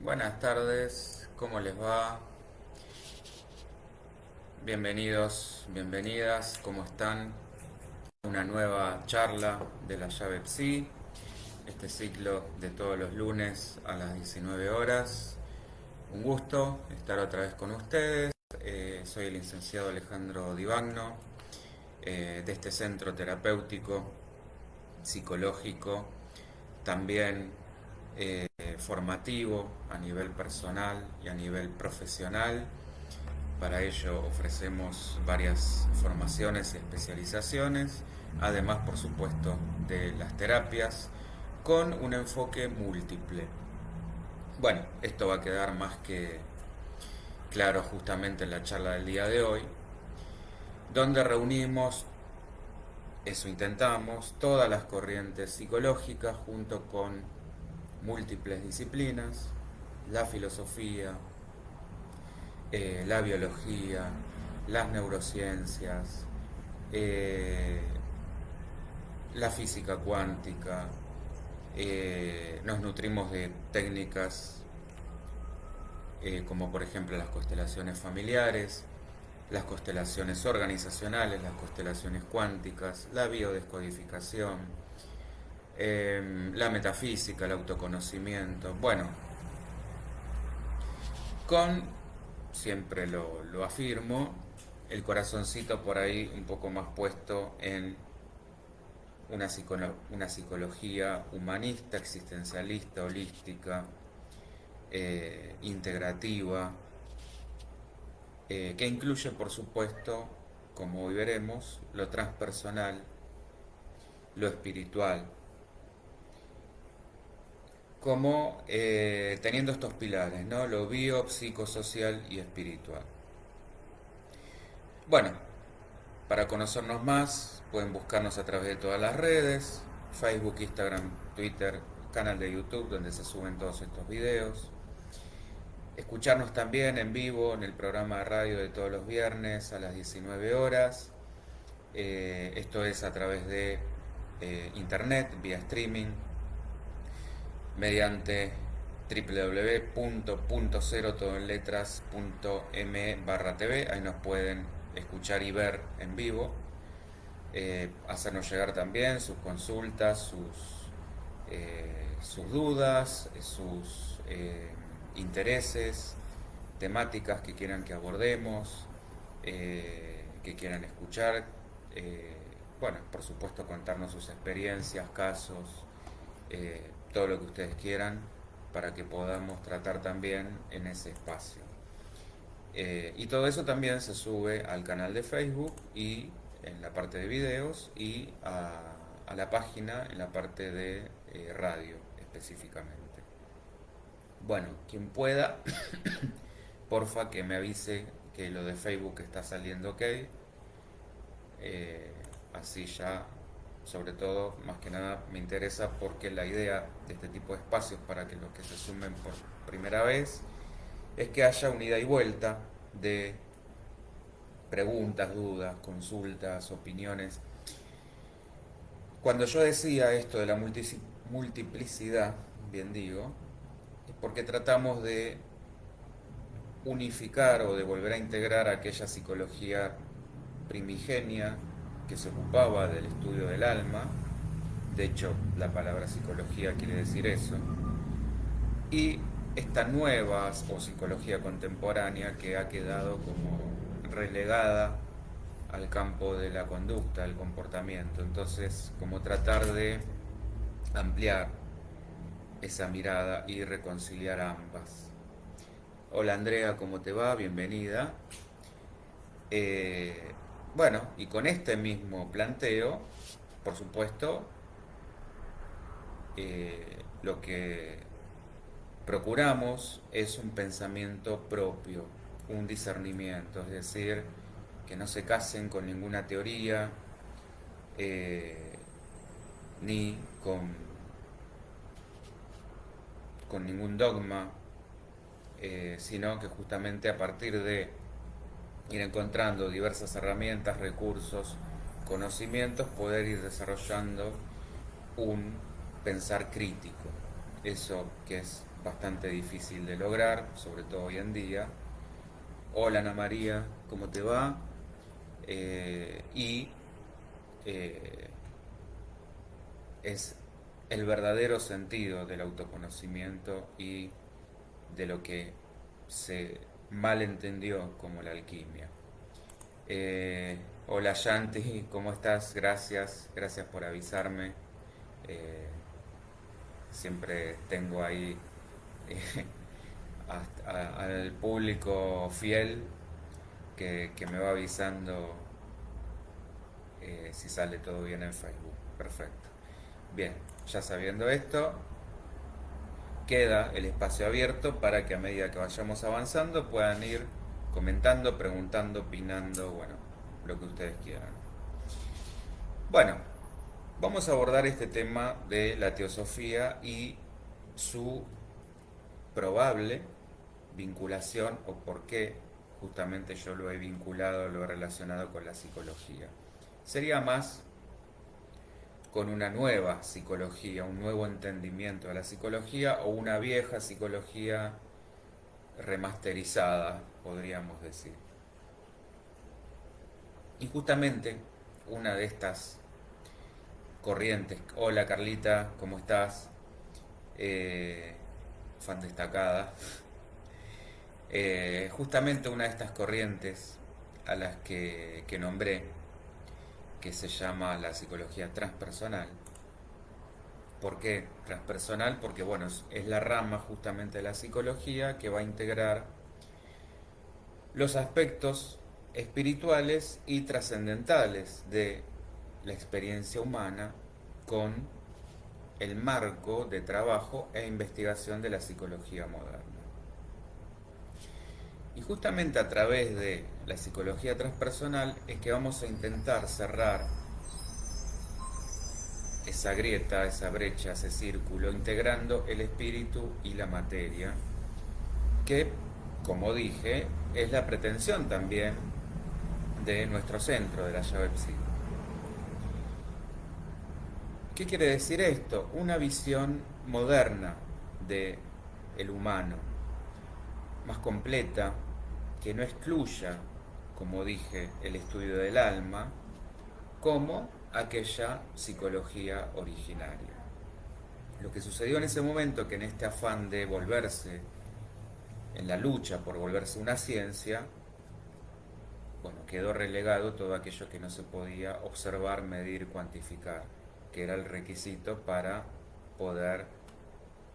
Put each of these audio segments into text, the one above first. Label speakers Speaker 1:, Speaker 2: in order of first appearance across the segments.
Speaker 1: Buenas tardes, ¿cómo les va? Bienvenidos, bienvenidas, ¿cómo están? Una nueva charla de la llave Psi, este ciclo de todos los lunes a las 19 horas. Un gusto estar otra vez con ustedes. Soy el licenciado Alejandro Divagno, de este centro terapéutico, psicológico, también formativo a nivel personal y a nivel profesional. Para ello ofrecemos varias formaciones y especializaciones, además por supuesto de las terapias, con un enfoque múltiple. Bueno, esto va a quedar más que claro justamente en la charla del día de hoy, donde reunimos, eso intentamos, todas las corrientes psicológicas junto con múltiples disciplinas, la filosofía, la biología, las neurociencias, eh, la física cuántica, nos nutrimos de técnicas como por ejemplo las constelaciones familiares, las constelaciones organizacionales, las constelaciones cuánticas, la biodescodificación, la metafísica, el autoconocimiento. Bueno, con, siempre lo afirmo, el corazoncito por ahí un poco más puesto en una psicología humanista, existencialista, holística, integrativa, que incluye, por supuesto, como hoy veremos, lo transpersonal, lo espiritual, como teniendo estos pilares, ¿no? Lo bio, psicosocial y espiritual. Bueno, para conocernos más, pueden buscarnos a través de todas las redes, Facebook, Instagram, Twitter, canal de YouTube donde se suben todos estos videos. Escucharnos también en vivo en el programa de radio de todos los viernes a las 19 horas. Esto es a través de internet, vía streaming, mediante www.0todoenletras.me/tv. Ahí nos pueden escuchar y ver en vivo. Hacernos llegar también sus consultas, sus dudas, sus intereses, temáticas que quieran que abordemos, que quieran escuchar. eh, bueno, por supuesto contarnos sus experiencias, casos, todo lo que ustedes quieran para que podamos tratar también en ese espacio. Y todo eso también se sube al canal de Facebook y en la parte de videos y a la página en la parte de radio específicamente. Bueno, quien pueda, porfa que me avise que lo de Facebook está saliendo ok. Así ya, sobre todo, más que nada me interesa porque la idea de este tipo de espacios para que los que se sumen por primera vez es que haya un ida y vuelta de preguntas, dudas, consultas, opiniones. Cuando yo decía esto de la multiplicidad, bien digo, es porque tratamos de unificar o de volver a integrar aquella psicología primigenia que se ocupaba del estudio del alma. De hecho, la palabra psicología quiere decir eso. Y esta nueva o psicología contemporánea que ha quedado como relegada al campo de la conducta, del comportamiento. Entonces, como tratar de ampliar esa mirada y reconciliar ambas. Hola Andrea, ¿cómo te va? Bienvenida. Eh, bueno, y con este mismo planteo, por supuesto, lo que procuramos es un pensamiento propio, un discernimiento, es decir, que no se casen con ninguna teoría, eh, ni con ningún dogma, sino que justamente a partir de ir encontrando diversas herramientas, recursos, conocimientos, poder ir desarrollando un pensar crítico. eso que es bastante difícil de lograr, sobre todo hoy en día. Hola Ana María, ¿cómo te va? Y eh, es el verdadero sentido del autoconocimiento y de lo que se malentendió como la alquimia. Eh, Hola Shanti, ¿cómo estás? Gracias por avisarme. Eh, Siempre tengo ahí eh, al público fiel que me va avisando si sale todo bien en Facebook. Perfecto. Bien, ya sabiendo esto, queda el espacio abierto para que a medida que vayamos avanzando puedan ir comentando, preguntando, opinando, bueno, lo que ustedes quieran. Bueno, vamos a abordar este tema de la teosofía y su probable vinculación o por qué justamente yo lo he vinculado, lo he relacionado con la psicología. Sería más con una nueva psicología, un nuevo entendimiento de la psicología o una vieja psicología remasterizada, podríamos decir. Y justamente una de estas corrientes, hola Carlita, ¿cómo estás? Eh, Fan destacada. Justamente una de estas corrientes a las que nombré, que se llama la psicología transpersonal. ¿Por qué transpersonal? Porque bueno, es la rama justamente de la psicología que va a integrar los aspectos espirituales y trascendentales de la experiencia humana con el marco de trabajo e investigación de la psicología moderna. Y justamente a través de la psicología transpersonal es que vamos a intentar cerrar esa grieta, esa brecha, ese círculo, integrando el espíritu y la materia, que, como dije, es la pretensión también de nuestro centro, de la llave psi. ¿Qué quiere decir esto? Una visión moderna de el humano, más completa, que no excluya, como dije, el estudio del alma, como aquella psicología originaria. Lo que sucedió en ese momento, que en este afán de volverse, en la lucha por volverse una ciencia, bueno, quedó relegado todo aquello que no se podía observar, medir, cuantificar, que era el requisito para poder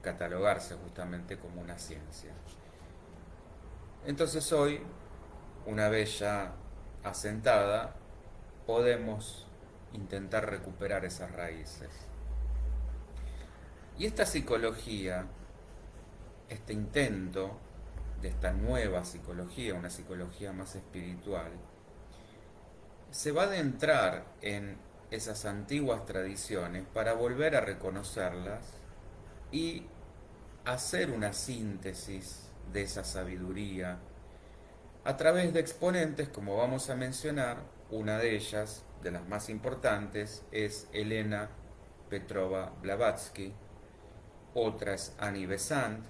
Speaker 1: catalogarse justamente como una ciencia. Entonces hoy, una vez ya asentada, podemos intentar recuperar esas raíces. Y esta psicología, este intento de esta nueva psicología, una psicología más espiritual, se va a adentrar en esas antiguas tradiciones para volver a reconocerlas y hacer una síntesis de esa sabiduría a través de exponentes, como vamos a mencionar. Una de ellas, de las más importantes, es Elena Petrova Blavatsky, otra es Annie Besant,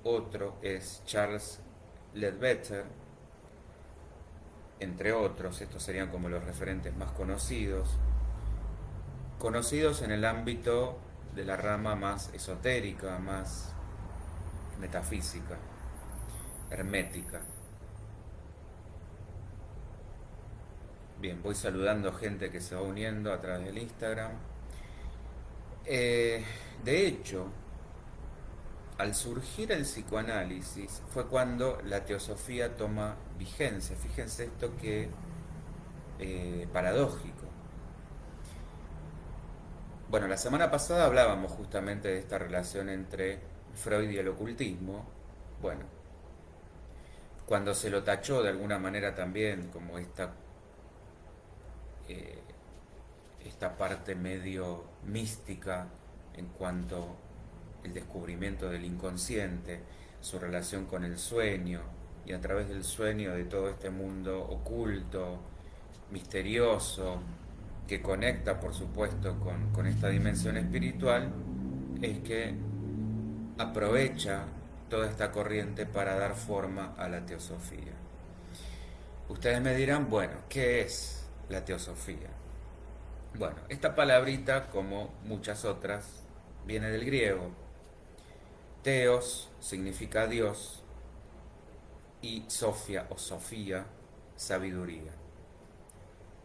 Speaker 1: otro es Charles Ledbetter, entre otros. Estos serían como los referentes más conocidos en el ámbito de la rama más esotérica, más metafísica, hermética. Bien, voy saludando gente que se va uniendo a través del Instagram. De hecho, al surgir el psicoanálisis fue cuando la teosofía toma vigencia. Fíjense esto que paradójico. Bueno, la semana pasada hablábamos justamente de esta relación entre Freud y el ocultismo. Bueno, cuando se lo tachó de alguna manera también como eh, esta parte medio mística en cuanto al descubrimiento del inconsciente, su relación con el sueño, y a través del sueño de todo este mundo oculto, misterioso, que conecta por supuesto con esta dimensión espiritual, es que aprovecha toda esta corriente para dar forma a la teosofía. Ustedes me dirán, bueno, ¿qué es la teosofía? Bueno, esta palabrita, como muchas otras, viene del griego. Teos significa Dios y Sofía o Sofía, sabiduría.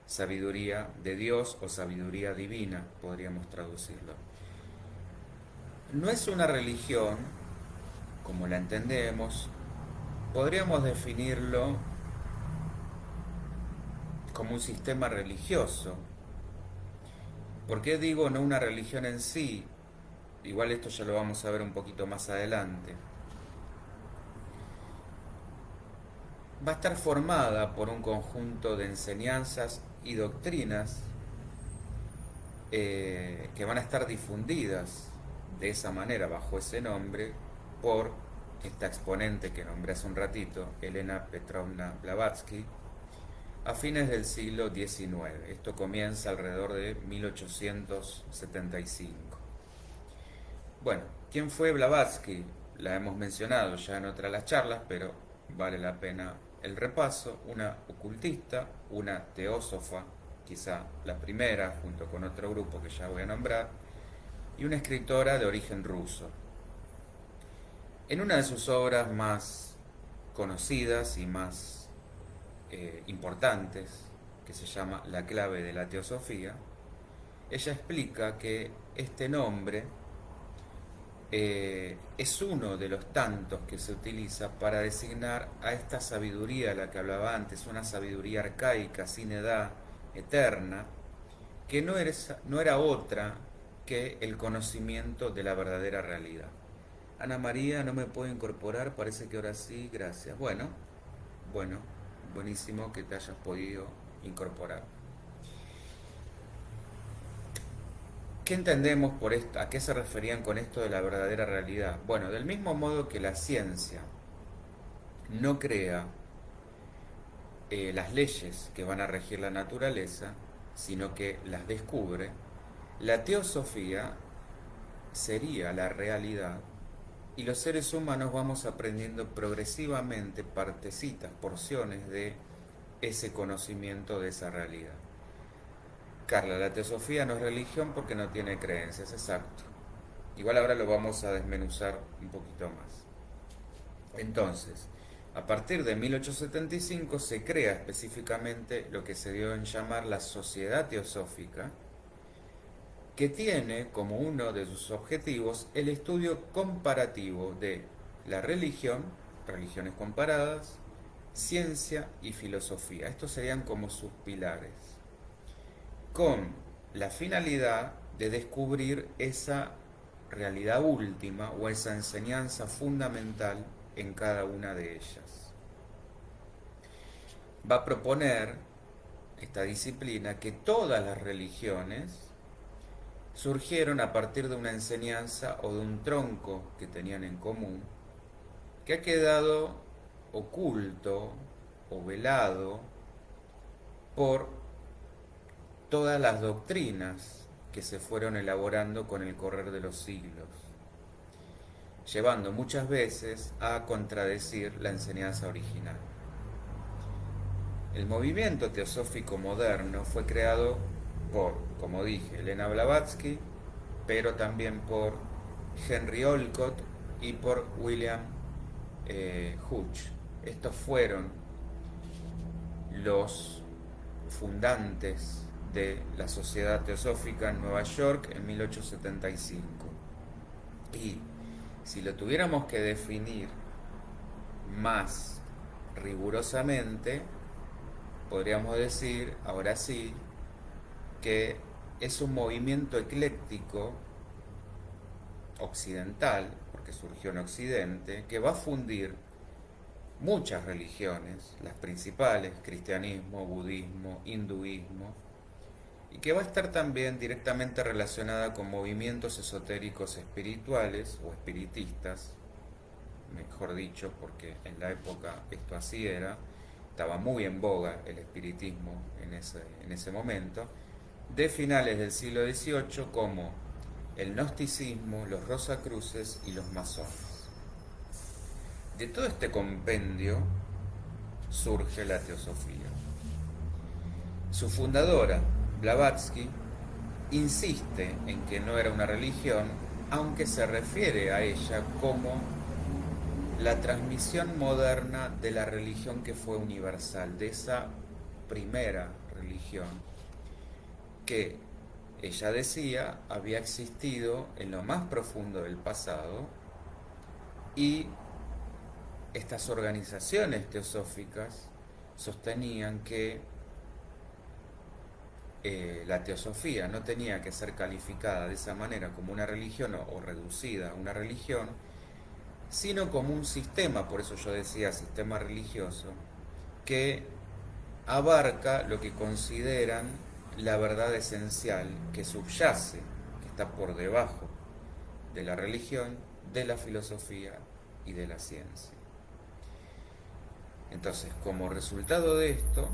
Speaker 1: Sabiduría de Dios o sabiduría divina, podríamos traducirlo. No es una religión, como la entendemos, podríamos definirlo como un sistema religioso. ¿Por qué digo no una religión en sí? Igual esto ya lo vamos a ver un poquito más adelante. Va a estar formada por un conjunto de enseñanzas y doctrinas que van a estar difundidas de esa manera, bajo ese nombre, por esta exponente que nombré hace un ratito, Elena Petrovna Blavatsky, a fines del siglo XIX. Esto comienza alrededor de 1875. Bueno, ¿quién fue Blavatsky? La hemos mencionado ya en otras las charlas, pero vale la pena el repaso. Una ocultista, una teósofa, quizá la primera, junto con otro grupo que ya voy a nombrar, y una escritora de origen ruso. En una de sus obras más conocidas y más importantes, que se llama La clave de la teosofía, ella explica que este nombre es uno de los tantos que se utiliza para designar a esta sabiduría de la que hablaba antes, una sabiduría arcaica, sin edad, eterna, que no era otra que el conocimiento de la verdadera realidad. Ana María, no me puedo incorporar, parece que ahora sí, gracias. Bueno, buenísimo que te hayas podido incorporar. ¿Qué entendemos por esto? ¿A qué se referían con esto de la verdadera realidad? Bueno, del mismo modo que la ciencia no crea las leyes que van a regir la naturaleza, sino que las descubre, la teosofía sería la realidad y los seres humanos vamos aprendiendo progresivamente partecitas, porciones de ese conocimiento de esa realidad. Carla, la teosofía no es religión porque no tiene creencias, exacto. Igual ahora lo vamos a desmenuzar un poquito más. Entonces, a partir de 1875 se crea específicamente lo que se dio en llamar la Sociedad Teosófica, que tiene como uno de sus objetivos el estudio comparativo de la religión, religiones comparadas, ciencia y filosofía. Estos serían como sus pilares, con la finalidad de descubrir esa realidad última o esa enseñanza fundamental en cada una de ellas. Va a proponer esta disciplina que todas las religiones surgieron a partir de una enseñanza o de un tronco que tenían en común, que ha quedado oculto o velado por todas las doctrinas que se fueron elaborando con el correr de los siglos, llevando muchas veces a contradecir la enseñanza original. El movimiento teosófico moderno fue creado por, como dije, Elena Blavatsky, pero también por Henry Olcott y por William Hodge. Estos fueron los fundantes de la Sociedad Teosófica en Nueva York en 1875. Y si lo tuviéramos que definir más rigurosamente, podríamos decir, ahora sí, que es un movimiento ecléctico occidental, porque surgió en Occidente, que va a fundir muchas religiones, las principales, cristianismo, budismo, hinduismo, y que va a estar también directamente relacionada con movimientos esotéricos espirituales o espiritistas, mejor dicho, porque en la época esto así era, estaba muy en boga el espiritismo en ese momento, de finales del siglo XVIII, como el gnosticismo, los rosacruces y los masones. De todo este compendio surge la teosofía. Su fundadora, Blavatsky, insiste en que no era una religión, aunque se refiere a ella como la transmisión moderna de la religión que fue universal, de esa primera religión que ella decía había existido en lo más profundo del pasado, y estas organizaciones teosóficas sostenían que la teosofía no tenía que ser calificada de esa manera como una religión o reducida a una religión, sino como un sistema, por eso yo decía sistema religioso, que abarca lo que consideran la verdad esencial que subyace, que está por debajo de la religión, de la filosofía y de la ciencia. Entonces, como resultado de esto,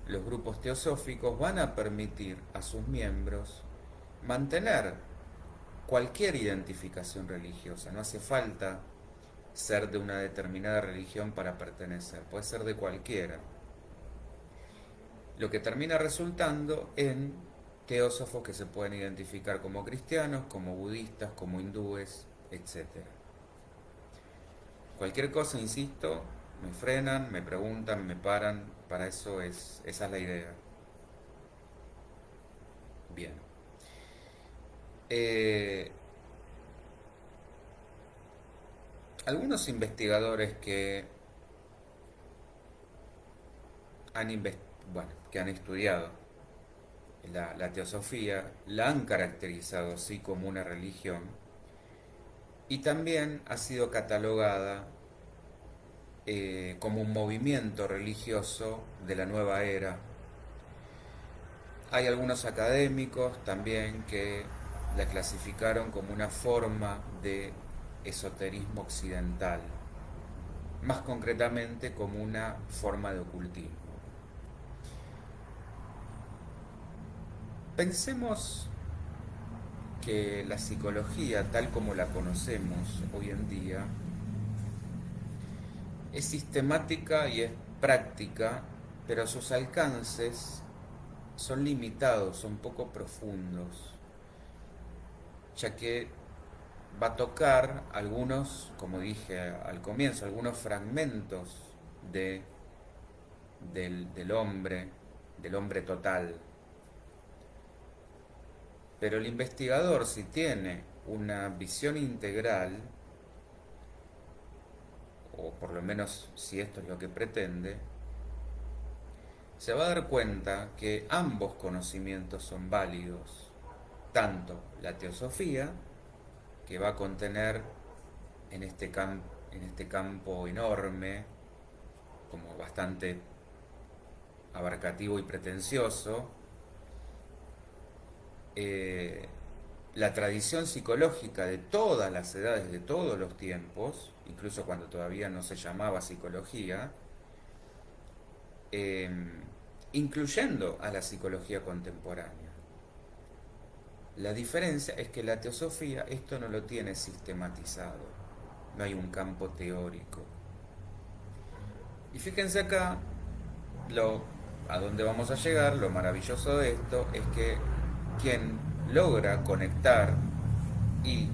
Speaker 1: los grupos teosóficos van a permitir a sus miembros mantener cualquier identificación religiosa. No hace falta ser de una determinada religión para pertenecer, puede ser de cualquiera. Lo que termina resultando en teósofos que se pueden identificar como cristianos, como budistas, como hindúes, etc. Cualquier cosa, insisto, me frenan, me preguntan, me paran, para eso esa es la idea. Bien. Algunos investigadores que han estudiado la teosofía la han caracterizado así como una religión, y también ha sido catalogada como un movimiento religioso de la nueva era. Hay algunos académicos también que la clasificaron como una forma de esoterismo occidental, más concretamente como una forma de ocultismo. Pensemos que la psicología, tal como la conocemos hoy en día, es sistemática y es práctica, pero sus alcances son limitados, son poco profundos, ya que va a tocar algunos, como dije al comienzo, algunos fragmentos de, del hombre total. Pero el investigador, si tiene una visión integral, o por lo menos si esto es lo que pretende, se va a dar cuenta que ambos conocimientos son válidos, tanto la teosofía, que va a contener en este campo enorme, como bastante abarcativo y pretencioso, la tradición psicológica de todas las edades, de todos los tiempos, incluso cuando todavía no se llamaba psicología, eh, incluyendo a la psicología contemporánea. La diferencia es que la teosofía esto no lo tiene sistematizado, no hay un campo teórico. Y fíjense acá, a dónde vamos a llegar, lo maravilloso de esto es que quien logra conectar y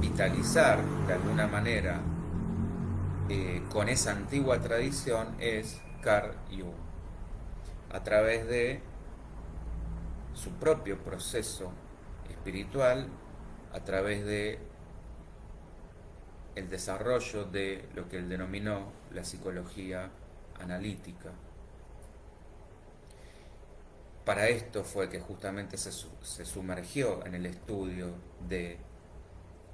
Speaker 1: vitalizar de alguna manera con esa antigua tradición es Carl Jung, a través de su propio proceso espiritual, a través de el desarrollo de lo que él denominó la psicología analítica. Para esto fue que justamente se sumergió en el estudio de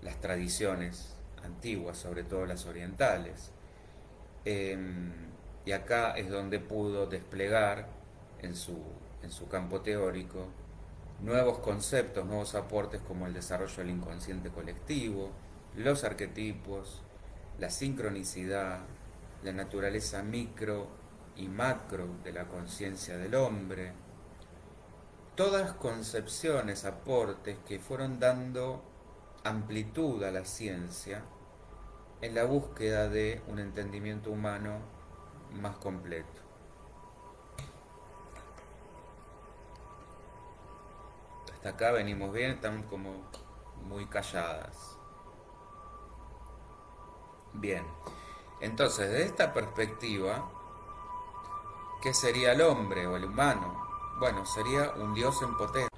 Speaker 1: las tradiciones antiguas, sobre todo las orientales. Y acá es donde pudo desplegar en su campo teórico nuevos conceptos, nuevos aportes como el desarrollo del inconsciente colectivo, los arquetipos, la sincronicidad, la naturaleza micro y macro de la conciencia del hombre, todas concepciones, aportes que fueron dando amplitud a la ciencia en la búsqueda de un entendimiento humano más completo. Hasta acá venimos bien, están como muy calladas. Bien, entonces desde esta perspectiva, ¿qué sería el hombre o el humano? Bueno, sería un dios en potencia.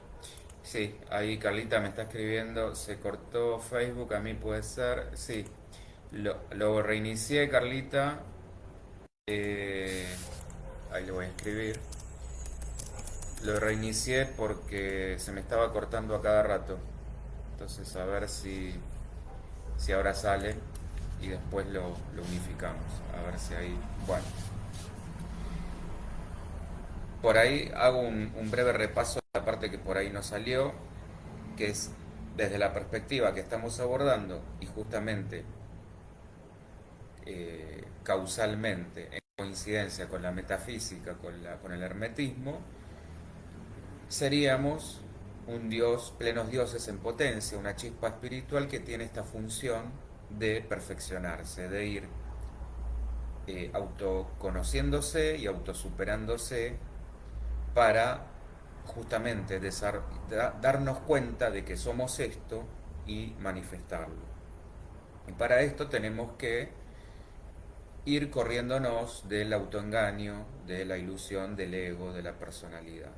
Speaker 1: Sí, ahí Carlita me está escribiendo, se cortó Facebook, a mí puede ser, sí, lo reinicié Carlita, eh, ahí le voy a escribir, lo reinicié porque se me estaba cortando a cada rato, entonces a ver si ahora sale y después lo unificamos, a ver si ahí, bueno, por ahí hago un breve repaso de la parte que por ahí no salió, que es desde la perspectiva que estamos abordando y justamente causalmente, en coincidencia con la metafísica, con el hermetismo, seríamos un dios, plenos dioses en potencia, una chispa espiritual que tiene esta función de perfeccionarse, de ir autoconociéndose y autosuperándose para justamente darnos cuenta de que somos esto y manifestarlo. Y para esto tenemos que ir corriéndonos del autoengaño, de la ilusión, del ego, de la personalidad.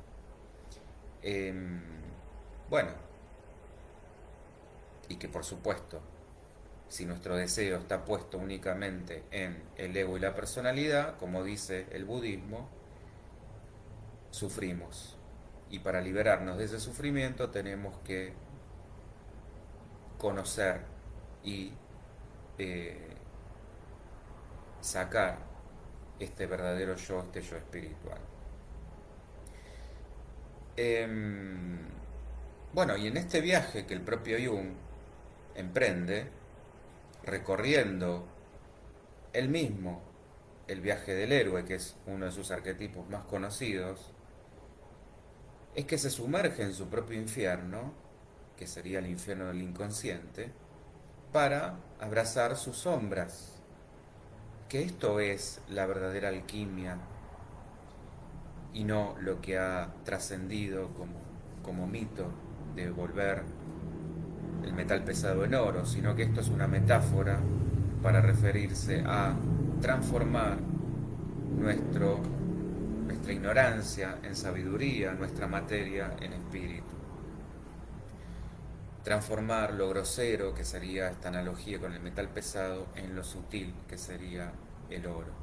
Speaker 1: Eh, bueno, y que por supuesto, si nuestro deseo está puesto únicamente en el ego y la personalidad, como dice el budismo, sufrimos. Y para liberarnos de ese sufrimiento tenemos que conocer y eh, sacar este verdadero yo, este yo espiritual. Eh, bueno, y en este viaje que el propio Jung emprende, recorriendo él mismo el viaje del héroe, que es uno de sus arquetipos más conocidos, es que se sumerge en su propio infierno, que sería el infierno del inconsciente, para abrazar sus sombras, que esto es la verdadera alquimia y no lo que ha trascendido como mito de volver el metal pesado en oro, sino que esto es una metáfora para referirse a transformar nuestro, nuestra ignorancia en sabiduría, nuestra materia en espíritu. Transformar lo grosero, que sería esta analogía con el metal pesado, en lo sutil, que sería el oro.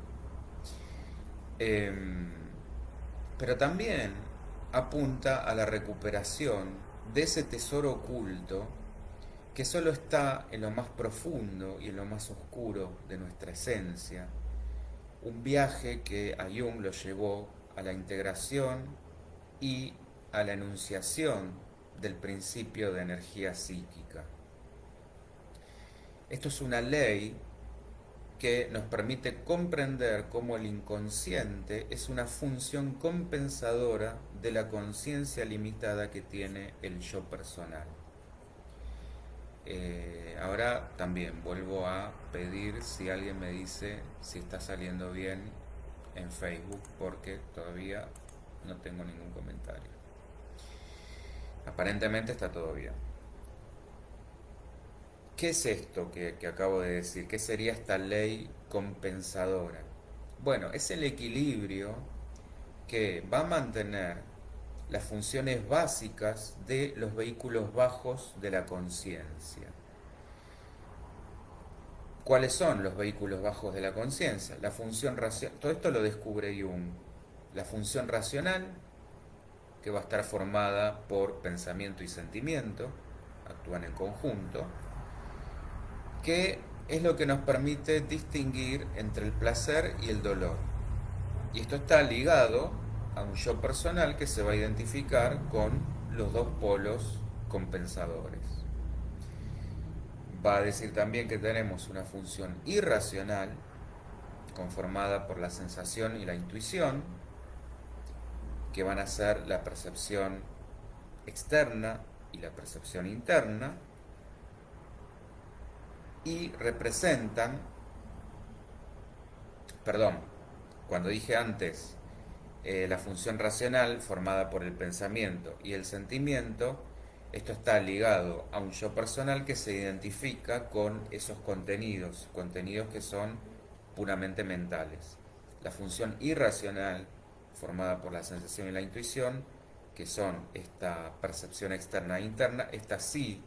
Speaker 1: Pero también apunta a la recuperación de ese tesoro oculto que solo está en lo más profundo y en lo más oscuro de nuestra esencia. Un viaje que a Jung lo llevó a la integración y a la enunciación del principio de energía psíquica. Esto es una ley que nos permite comprender cómo el inconsciente es una función compensadora de la conciencia limitada que tiene el yo personal. Ahora también vuelvo a pedir si alguien me dice si está saliendo bien en Facebook, porque todavía no tengo ningún comentario. Aparentemente está todo bien. ¿Qué es esto que acabo de decir? ¿Qué sería esta ley compensadora? Bueno, es el equilibrio que va a mantener las funciones básicas de los vehículos bajos de la conciencia. ¿Cuáles son los vehículos bajos de la conciencia? La función racional, todo esto lo descubre Jung. La función racional, que va a estar formada por pensamiento y sentimiento, actúan en conjunto, que es lo que nos permite distinguir entre el placer y el dolor. Y esto está ligado a un yo personal que se va a identificar con los dos polos compensadores. Va a decir también que tenemos una función irracional conformada por la sensación y la intuición, que van a ser la percepción externa y la percepción interna, y representan, perdón, cuando dije antes la función racional formada por el pensamiento y el sentimiento, esto está ligado a un yo personal que se identifica con esos contenidos, contenidos que son puramente mentales. La función irracional, formada por la sensación y la intuición, que son esta percepción externa e interna, estas sí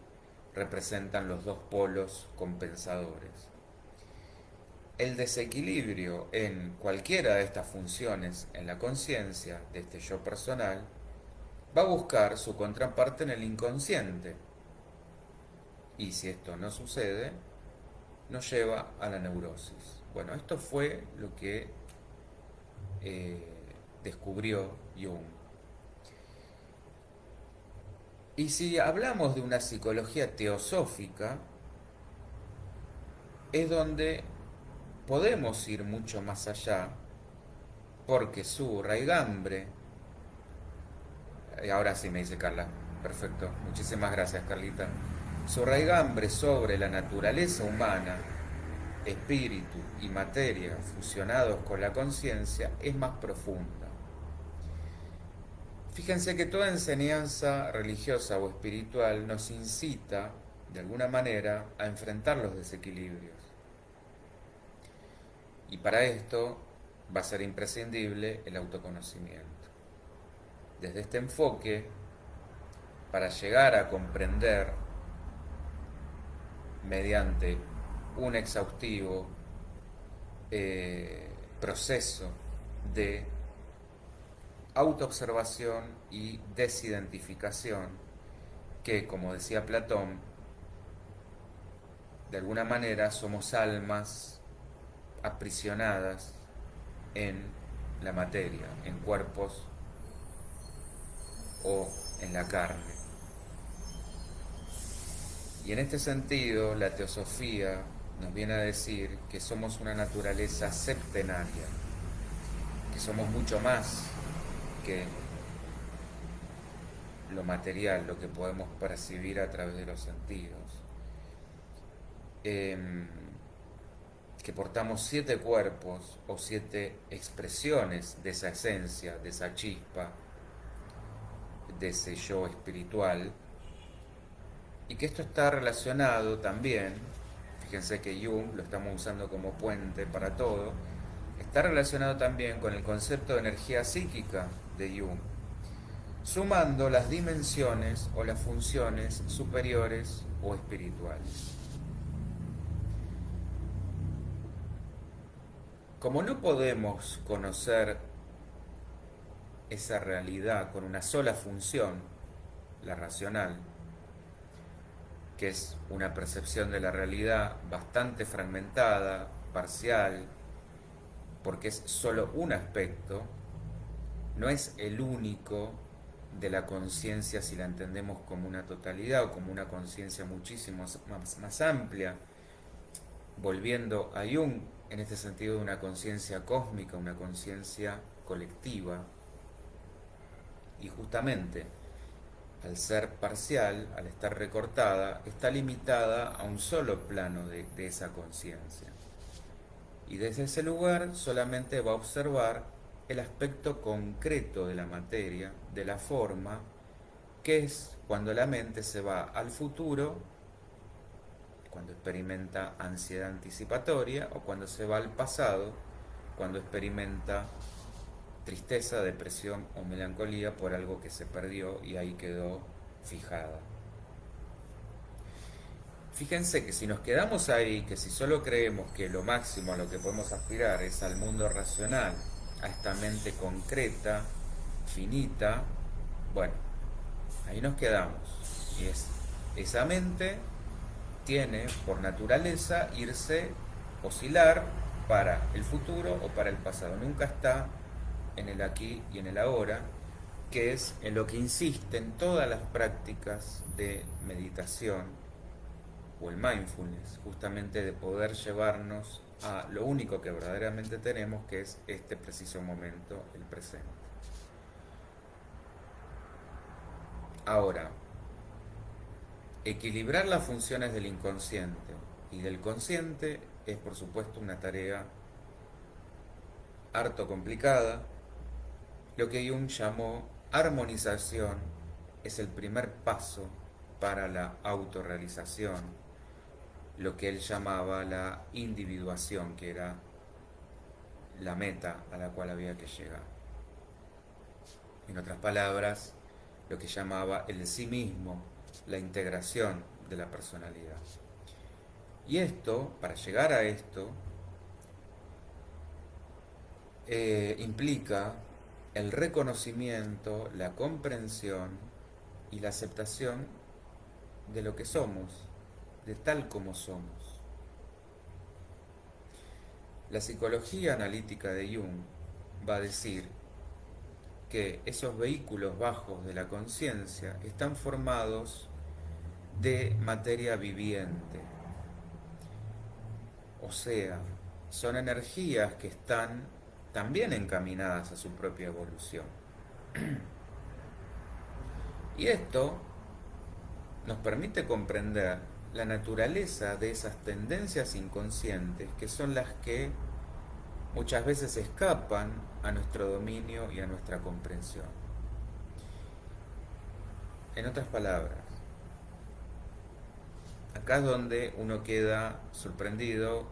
Speaker 1: representan los dos polos compensadores. El desequilibrio en cualquiera de estas funciones en la conciencia de este yo personal va a buscar su contraparte en el inconsciente. Y si esto no sucede, nos lleva a la neurosis. Bueno, esto fue lo que eh, descubrió Jung. Y si hablamos de una psicología teosófica, es donde podemos ir mucho más allá, porque su raigambre, ahora sí me dice Carla, perfecto, muchísimas gracias Carlita, su raigambre sobre la naturaleza humana, espíritu y materia fusionados con la conciencia es más profunda. Fíjense que toda enseñanza religiosa o espiritual nos incita, de alguna manera, a enfrentar los desequilibrios. Y para esto va a ser imprescindible el autoconocimiento. Desde este enfoque, para llegar a comprender, mediante un exhaustivo proceso de autoobservación y desidentificación, que, como decía Platón, de alguna manera somos almas aprisionadas en la materia, en cuerpos o en la carne. Y en este sentido, la teosofía nos viene a decir que somos una naturaleza septenaria, que somos mucho más que lo material, lo que podemos percibir a través de los sentidos. Que portamos 7 cuerpos o 7 expresiones de esa esencia, de esa chispa, de ese yo espiritual, y que esto está relacionado también, fíjense que Jung lo estamos usando como puente para todo, está relacionado también con el concepto de energía psíquica de Jung, sumando las dimensiones o las funciones superiores o espirituales. Como no podemos conocer esa realidad con una sola función, la racional, que es una percepción de la realidad bastante fragmentada, parcial, porque es solo un aspecto, no es el único de la conciencia si la entendemos como una totalidad o como una conciencia muchísimo más amplia, volviendo a Jung en este sentido de una conciencia cósmica, una conciencia colectiva, y justamente al ser parcial, al estar recortada, está limitada a un solo plano de esa conciencia. Y desde ese lugar solamente va a observar el aspecto concreto de la materia, de la forma, que es cuando la mente se va al futuro, cuando experimenta ansiedad anticipatoria, o cuando se va al pasado, cuando experimenta tristeza, depresión o melancolía por algo que se perdió y ahí quedó fijada. Fíjense que si nos quedamos ahí, que si solo creemos que lo máximo a lo que podemos aspirar es al mundo racional, a esta mente concreta, finita, bueno, ahí nos quedamos. Y esa mente tiene por naturaleza irse, oscilar para el futuro o para el pasado. Nunca está en el aquí y en el ahora, que es en lo que insisten todas las prácticas de meditación o el mindfulness, justamente de poder llevarnos a lo único que verdaderamente tenemos, que es este preciso momento, el presente. Ahora, equilibrar las funciones del inconsciente y del consciente es por supuesto una tarea harto complicada. Lo que Jung llamó armonización es el primer paso para la autorrealización, lo que él llamaba la individuación, que era la meta a la cual había que llegar. En otras palabras, lo que llamaba el sí mismo, la integración de la personalidad. Y esto, para llegar a esto, implica el reconocimiento, la comprensión y la aceptación de lo que somos, de tal como somos. La psicología analítica de Jung va a decir que esos vehículos bajos de la conciencia están formados de materia viviente, o sea, son energías que están también encaminadas a su propia evolución. Y esto nos permite comprender la naturaleza de esas tendencias inconscientes que son las que muchas veces escapan a nuestro dominio y a nuestra comprensión. En otras palabras, acá es donde uno queda sorprendido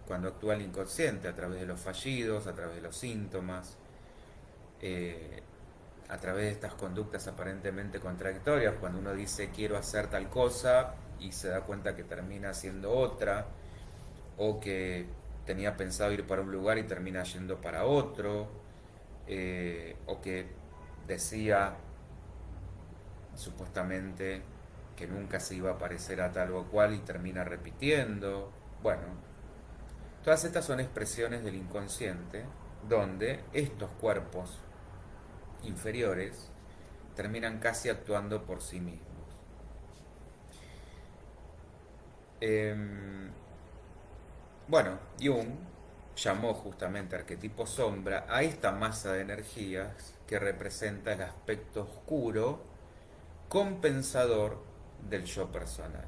Speaker 1: cuando actúa el inconsciente, a través de los fallidos, a través de los síntomas, eh, a través de estas conductas aparentemente contradictorias, cuando uno dice quiero hacer tal cosa y se da cuenta que termina haciendo otra, o que tenía pensado ir para un lugar y termina yendo para otro, o que decía supuestamente que nunca se iba a parecer a tal o cual y termina repitiendo. Bueno, todas estas son expresiones del inconsciente donde estos cuerpos inferiores terminan casi actuando por sí mismos. Bueno, Jung llamó justamente arquetipo sombra a esta masa de energías que representa el aspecto oscuro, compensador del yo personal.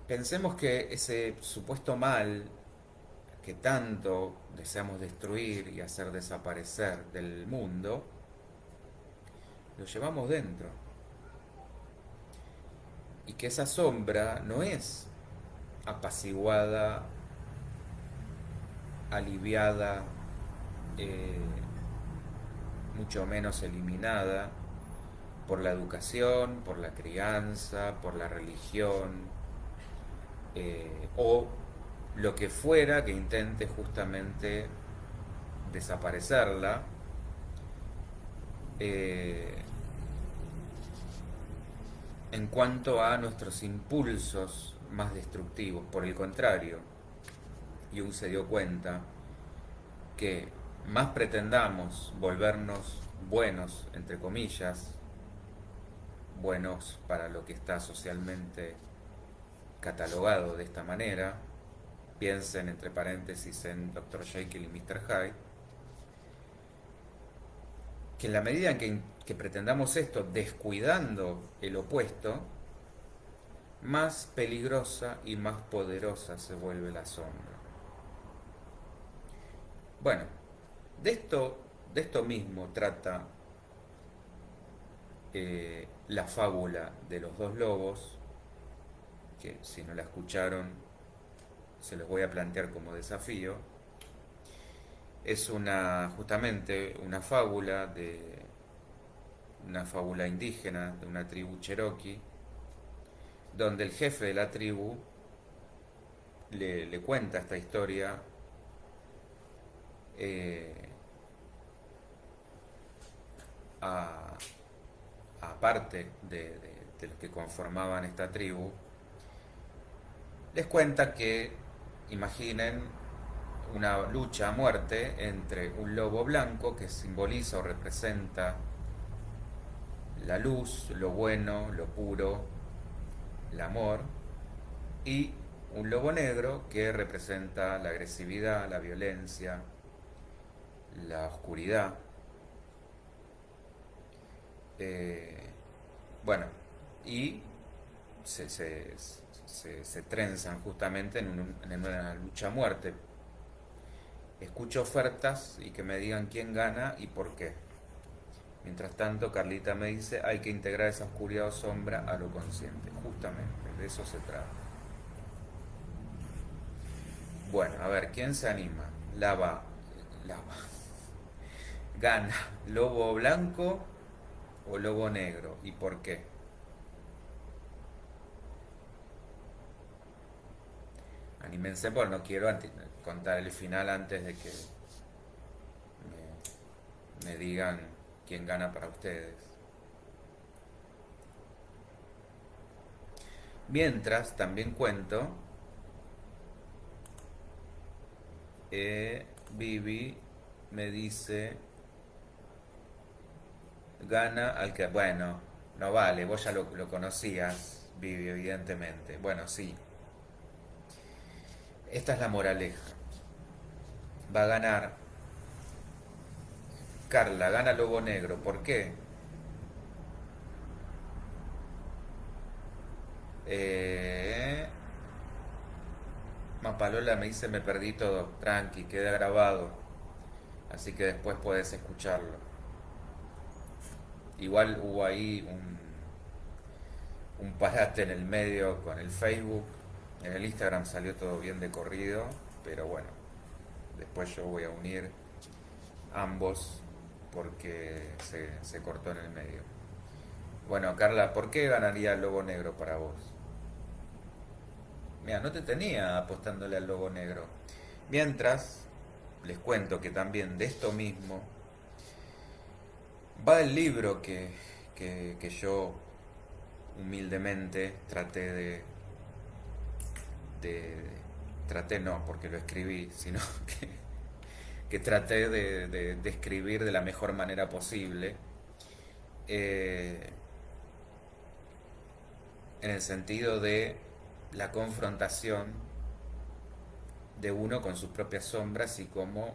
Speaker 1: Pensemos que ese supuesto mal que tanto deseamos destruir y hacer desaparecer del mundo, lo llevamos dentro. Y que esa sombra no es apaciguada, aliviada, eh, mucho menos eliminada por la educación, por la crianza, por la religión, o lo que fuera que intente justamente desaparecerla, eh, en cuanto a nuestros impulsos más destructivos. Por el contrario, Jung se dio cuenta que más pretendamos volvernos buenos, entre comillas, buenos para lo que está socialmente catalogado de esta manera, piensen entre paréntesis en Dr. Jekyll y Mr. Hyde, que en la medida en que pretendamos esto descuidando el opuesto, más peligrosa y más poderosa se vuelve la sombra. Bueno, de esto mismo trata la fábula de los dos lobos, que si no la escucharon se los voy a plantear como desafío. Es justamente una fábula indígena de una tribu cherokee, donde el jefe de la tribu le cuenta esta historia eh, a, a parte de los que conformaban esta tribu. Les cuenta que, imaginen, una lucha a muerte entre un lobo blanco que simboliza o representa la luz, lo bueno, lo puro, el amor, y un lobo negro que representa la agresividad, la violencia, la oscuridad. Eh, bueno, y se trenzan justamente en una lucha a muerte. Escucho ofertas y que me digan quién gana y por qué. Mientras tanto, Carlita me dice, hay que integrar esa oscuridad o sombra a lo consciente. Justamente, de eso se trata. Bueno, a ver, ¿quién se anima? Lava. Gana, lobo blanco o lobo negro. ¿Y por qué? Anímense, porque no quiero contar el final antes de que me digan quién gana para ustedes. Mientras, también cuento, Vivi me dice, gana al que, bueno, no vale, vos ya lo conocías, Vivi, evidentemente. Bueno, sí, esta es la moraleja. Va a ganar Carla, gana Lobo Negro. ¿Por qué? Eh, Mapalola me dice, me perdí todo. Tranqui, queda grabado. Así que después puedes escucharlo. Igual hubo ahí un parate en el medio con el Facebook. En el Instagram salió todo bien de corrido. Pero bueno, después yo voy a unir ambos porque se cortó en el medio. Bueno, Carla, ¿por qué ganaría el Lobo Negro para vos? Mira, no te tenía apostándole al Lobo Negro. Mientras, les cuento que también de esto mismo va el libro que yo humildemente traté de... Traté no, porque lo escribí, sino que traté de escribir de la mejor manera posible. eh, en el sentido de la confrontación de uno con sus propias sombras y cómo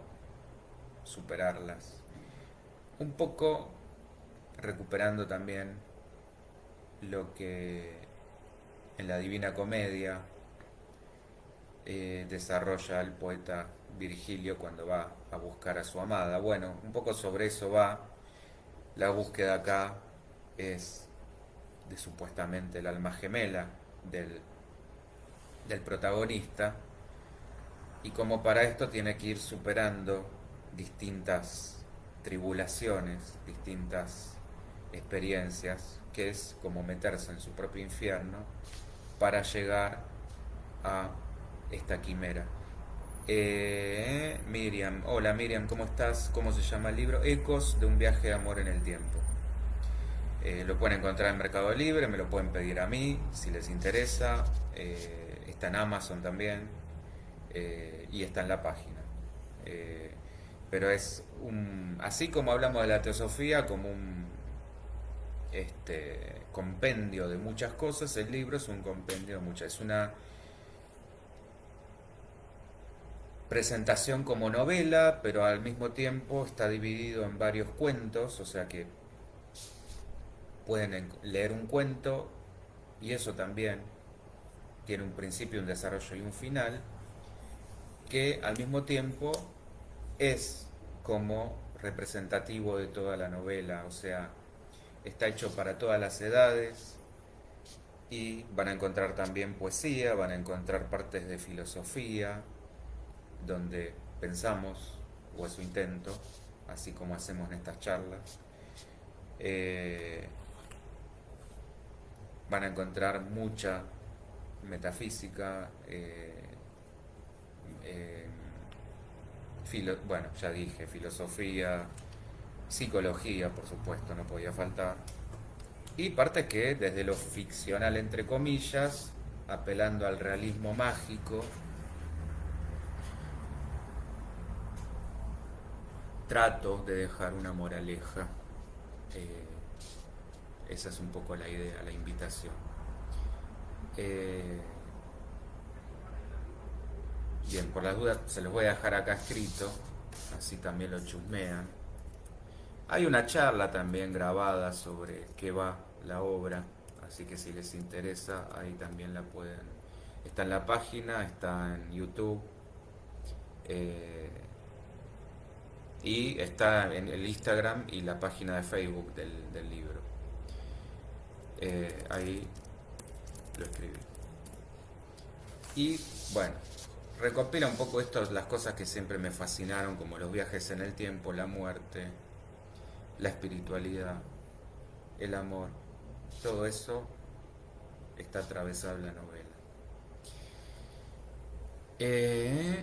Speaker 1: superarlas. Un poco recuperando también lo que en la Divina Comedia desarrolla el poeta Virgilio cuando va a buscar a su amada. Bueno, un poco sobre eso va. La búsqueda acá es de supuestamente el alma gemela del, del protagonista y como para esto tiene que ir superando distintas tribulaciones, distintas experiencias, que es como meterse en su propio infierno para llegar a esta quimera. Miriam, hola Miriam, ¿cómo estás? ¿Cómo se llama el libro? Ecos de un viaje de amor en el tiempo. Lo pueden encontrar en Mercado Libre, me lo pueden pedir a mí si les interesa. Está en Amazon también y está en la página. Eh, pero es así como hablamos de la teosofía, como un compendio de muchas cosas, el libro es un compendio de muchas. Es una presentación como novela, pero al mismo tiempo está dividido en varios cuentos, o sea que pueden leer un cuento y eso también tiene un principio, un desarrollo y un final, que al mismo tiempo es como representativo de toda la novela, o sea, está hecho para todas las edades y van a encontrar también poesía, van a encontrar partes de filosofía, donde pensamos, o eso intento, así como hacemos en estas charlas. Eh, Van a encontrar mucha metafísica, eh, bueno, ya dije, filosofía, psicología, por supuesto, no podía faltar. Y parte que desde lo ficcional, entre comillas, apelando al realismo mágico, trato de dejar una moraleja. Eh, Esa es un poco la idea, la invitación. Eh, Bien, por las dudas se los voy a dejar acá escrito, así también lo chusmean. Hay una charla también grabada sobre qué va la obra, así que si les interesa, ahí también la pueden. Está en la página, está en YouTube eh, y está en el Instagram y la página de Facebook del libro. Ahí lo escribí. Y bueno, recopila un poco esto, las cosas que siempre me fascinaron, como los viajes en el tiempo, la muerte, la espiritualidad, el amor. Todo eso está atravesado en la novela. Eh,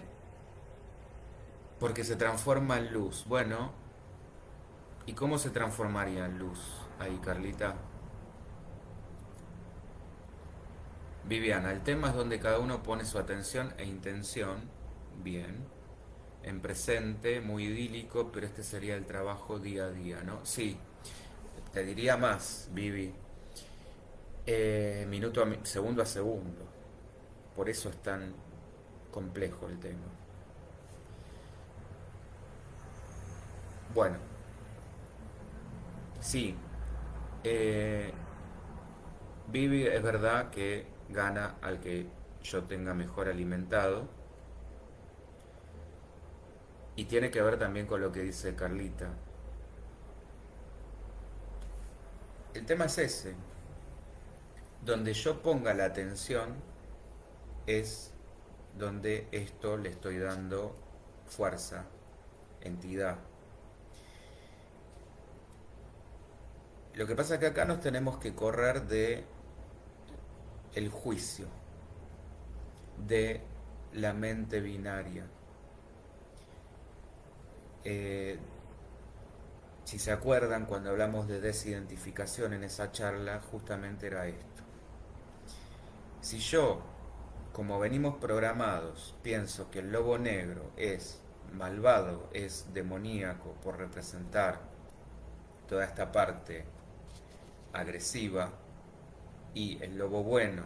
Speaker 1: Porque se transforma en luz. Bueno, ¿y cómo se transformaría en luz ahí, Carlita? Viviana, el tema es donde cada uno pone su atención e intención. Bien. En presente, muy idílico, pero este sería el trabajo día a día, ¿no? Sí, te diría más, Vivi. Segundo a segundo. Por eso es tan complejo el tema. Bueno, sí. eh, Vivi es verdad que gana al que yo tenga mejor alimentado. Y tiene que ver también con lo que dice Carlita. El tema es ese. Donde yo ponga la atención es donde esto le estoy dando fuerza, entidad. Lo que pasa es que acá nos tenemos que correr de el juicio, de la mente binaria. Eh, si se acuerdan, cuando hablamos de desidentificación en esa charla, justamente era esto. Si yo, como venimos programados, pienso que el lobo negro es malvado, es demoníaco por representar toda esta parte agresiva, y el lobo bueno,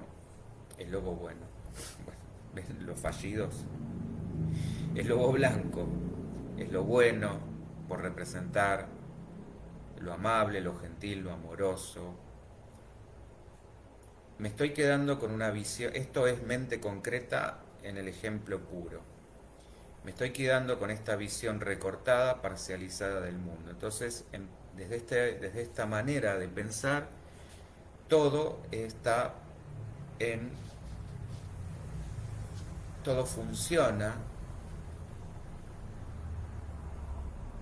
Speaker 1: bueno, ¿ven los fallidos? El lobo blanco es lo bueno por representar lo amable, lo gentil, lo amoroso. Me estoy quedando con una visión, esto es mente concreta en el ejemplo puro. Me estoy quedando con esta visión recortada, parcializada del mundo. Entonces, desde esta manera de pensar, todo está en, todo funciona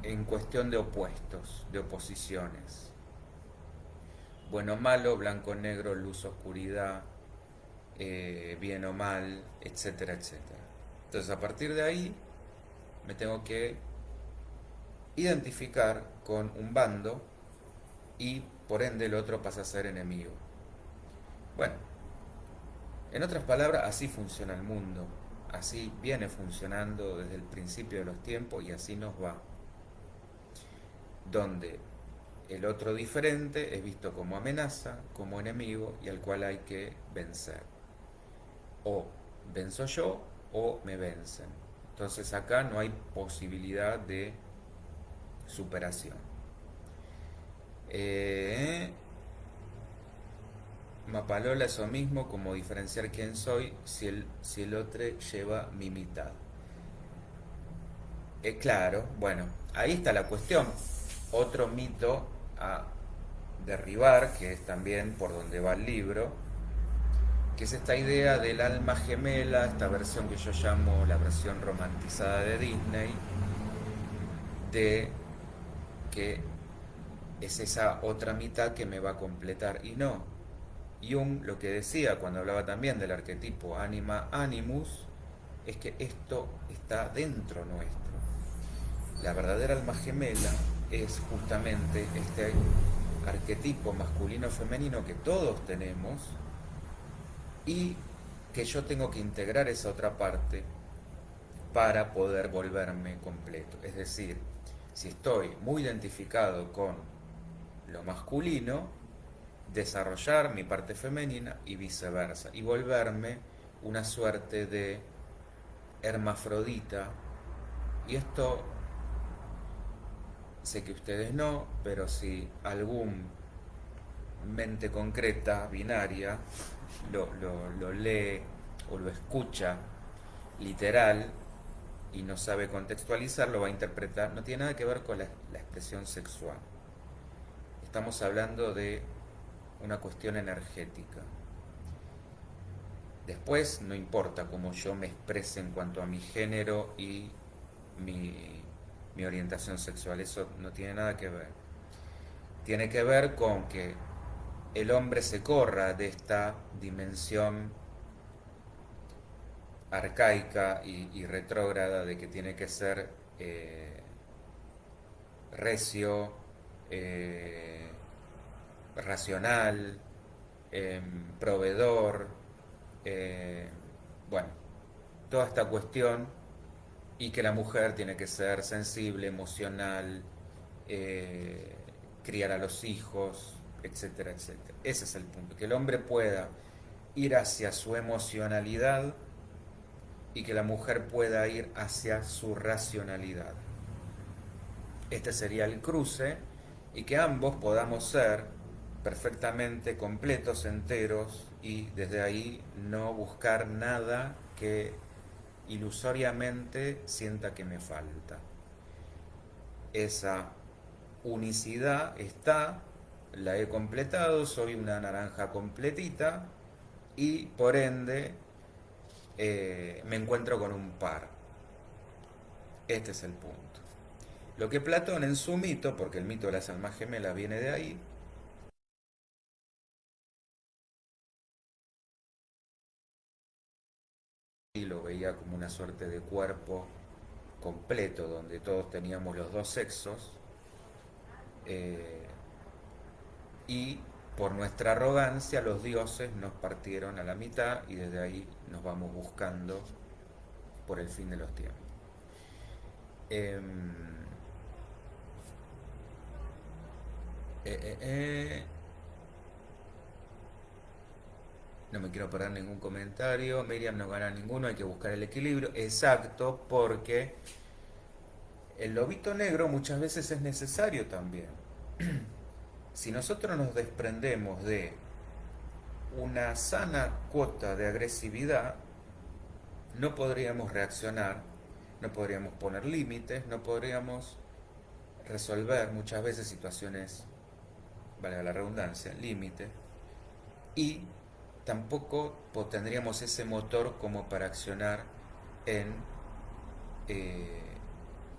Speaker 1: en cuestión de opuestos, de oposiciones. Bueno o malo, blanco o negro, luz o oscuridad, bien o mal, etcétera, etcétera. Entonces, a partir de ahí, me tengo que identificar con un bando y por ende el otro pasa a ser enemigo. Bueno, en otras palabras, así funciona el mundo, así viene funcionando desde el principio de los tiempos y así nos va. Donde el otro diferente es visto como amenaza, como enemigo y al cual hay que vencer. O venzo yo o me vencen. Entonces acá no hay posibilidad de superación. Eh, Mapalola, eso mismo, como diferenciar quién soy si el otro lleva mi mitad. Claro, bueno, ahí está la cuestión. Otro mito a derribar, que es también por donde va el libro, que es esta idea del alma gemela, esta versión que yo llamo la versión romantizada de Disney, de que es esa otra mitad que me va a completar. Y no, Jung lo que decía cuando hablaba también del arquetipo anima animus es que esto está dentro nuestro. La verdadera alma gemela es justamente este arquetipo masculino-femenino que todos tenemos y que yo tengo que integrar esa otra parte para poder volverme completo. Es decir, si estoy muy identificado con lo masculino, desarrollar mi parte femenina y viceversa, y volverme una suerte de hermafrodita. Y esto sé que ustedes no, pero si algún mente concreta, binaria, lo lee o lo escucha literal y no sabe contextualizar, lo va a interpretar. No tiene nada que ver con la expresión sexual. Estamos hablando de una cuestión energética. Después, no importa cómo yo me exprese en cuanto a mi género y mi orientación sexual, eso no tiene nada que ver. Tiene que ver con que el hombre se corra de esta dimensión arcaica y retrógrada de que tiene que ser recio, eh, racional, proveedor, eh, bueno, toda esta cuestión, y que la mujer tiene que ser sensible, emocional, eh, criar a los hijos, etcétera, etcétera. Ese es el punto, que el hombre pueda ir hacia su emocionalidad y que la mujer pueda ir hacia su racionalidad. Este sería el cruce y que ambos podamos ser perfectamente completos, enteros y desde ahí no buscar nada que ilusoriamente sienta que me falta. Esa unicidad está, la he completado, soy una naranja completita y por ende me encuentro con un par. Este es el punto. Lo que Platón en su mito, porque el mito de las almas gemelas viene de ahí, y lo veía como una suerte de cuerpo completo donde todos teníamos los dos sexos, eh, y por nuestra arrogancia los dioses nos partieron a la mitad y desde ahí nos vamos buscando por el fin de los tiempos. Eh, eh, eh, no me quiero perder ningún comentario. Miriam no gana ninguno, hay que buscar el equilibrio. Exacto, porque el lobito negro muchas veces es necesario también. Si nosotros nos desprendemos de una sana cuota de agresividad, no podríamos reaccionar, no podríamos poner límites, no podríamos resolver muchas veces situaciones, vale la redundancia, límites, y tampoco tendríamos ese motor como para accionar en eh,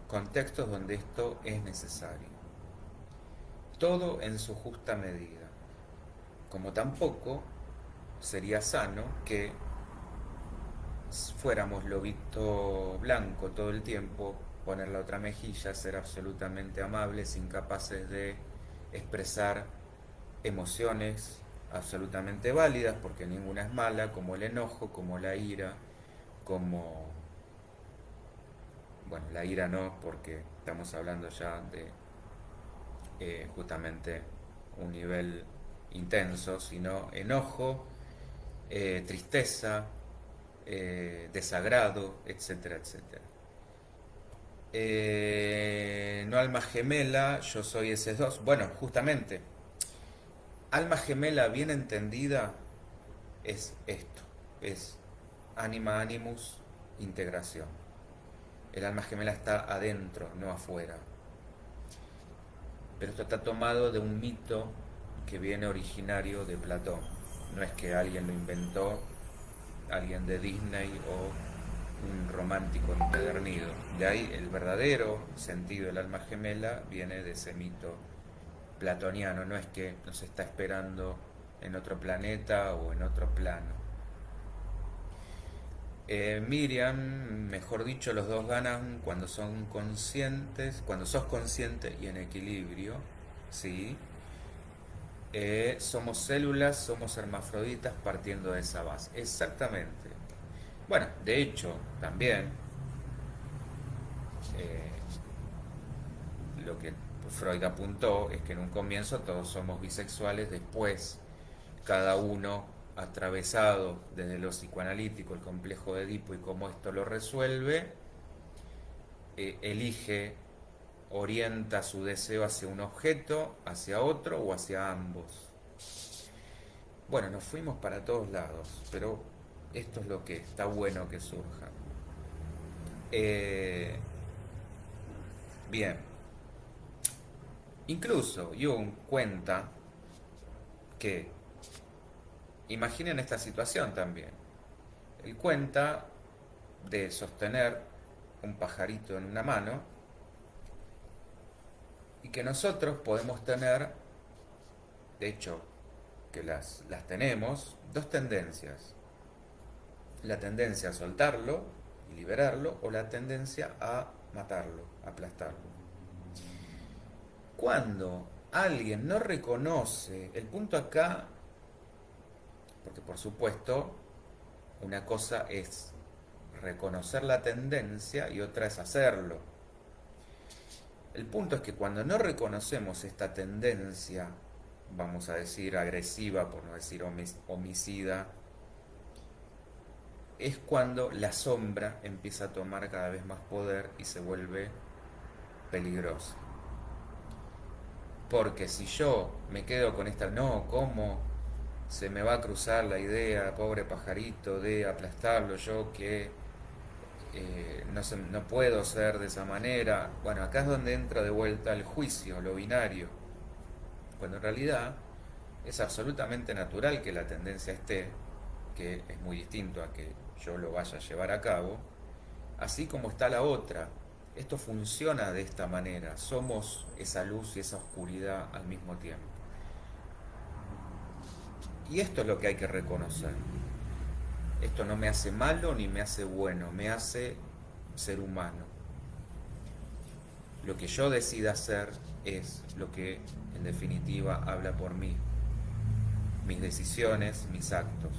Speaker 1: contextos donde esto es necesario. Todo en su justa medida. Como tampoco sería sano que fuéramos lobito blanco todo el tiempo, poner la otra mejilla, ser absolutamente amables, incapaces de expresar emociones absolutamente válidas, porque ninguna es mala, como el enojo, como la ira, como... Bueno, la ira no, porque estamos hablando ya de justamente un nivel intenso, sino enojo, tristeza, desagrado, etcétera, etcétera. No alma gemela, yo soy ese dos. Bueno, justamente, alma gemela bien entendida es esto, es anima animus, integración. El alma gemela está adentro, no afuera. Pero esto está tomado de un mito que viene originario de Platón. No es que alguien lo inventó, alguien de Disney o un romántico empedernido. De ahí el verdadero sentido del alma gemela viene de ese mito platoniano, no es que nos está esperando en otro planeta o en otro plano. Miriam, mejor dicho, los dos ganan cuando son conscientes, cuando sos consciente y en equilibrio, ¿sí? Somos células, somos hermafroditas partiendo de esa base. Exactamente. Bueno, de hecho, también eh, lo que Freud apuntó es que en un comienzo todos somos bisexuales, después cada uno atravesado desde lo psicoanalítico, el complejo de Edipo y cómo esto lo resuelve, elige orienta su deseo hacia un objeto, hacia otro o hacia ambos. Bueno, nos fuimos para todos lados, pero esto es lo que está bueno que surja. Eh, bien, incluso Jung cuenta que, imaginen esta situación también, él cuenta de sostener un pajarito en una mano y que nosotros podemos tener, de hecho, que las tenemos, dos tendencias. La tendencia a soltarlo y liberarlo o la tendencia a matarlo, aplastarlo. Cuando alguien no reconoce, el punto acá, porque por supuesto una cosa es reconocer la tendencia y otra es hacerlo. El punto es que cuando no reconocemos esta tendencia, vamos a decir agresiva, por no decir homicida, es cuando la sombra empieza a tomar cada vez más poder y se vuelve peligrosa. Porque si yo me quedo con esta, no, ¿cómo se me va a cruzar la idea, pobre pajarito, de aplastarlo yo que no puedo ser de esa manera? Bueno, acá es donde entra de vuelta el juicio, lo binario, cuando en realidad es absolutamente natural que la tendencia esté, que es muy distinto a que yo lo vaya a llevar a cabo, así como está la otra. Esto funciona de esta manera, somos esa luz y esa oscuridad al mismo tiempo. Y esto es lo que hay que reconocer. Esto no me hace malo ni me hace bueno, me hace ser humano. Lo que yo decida hacer es lo que en definitiva habla por mí, mis decisiones, mis actos.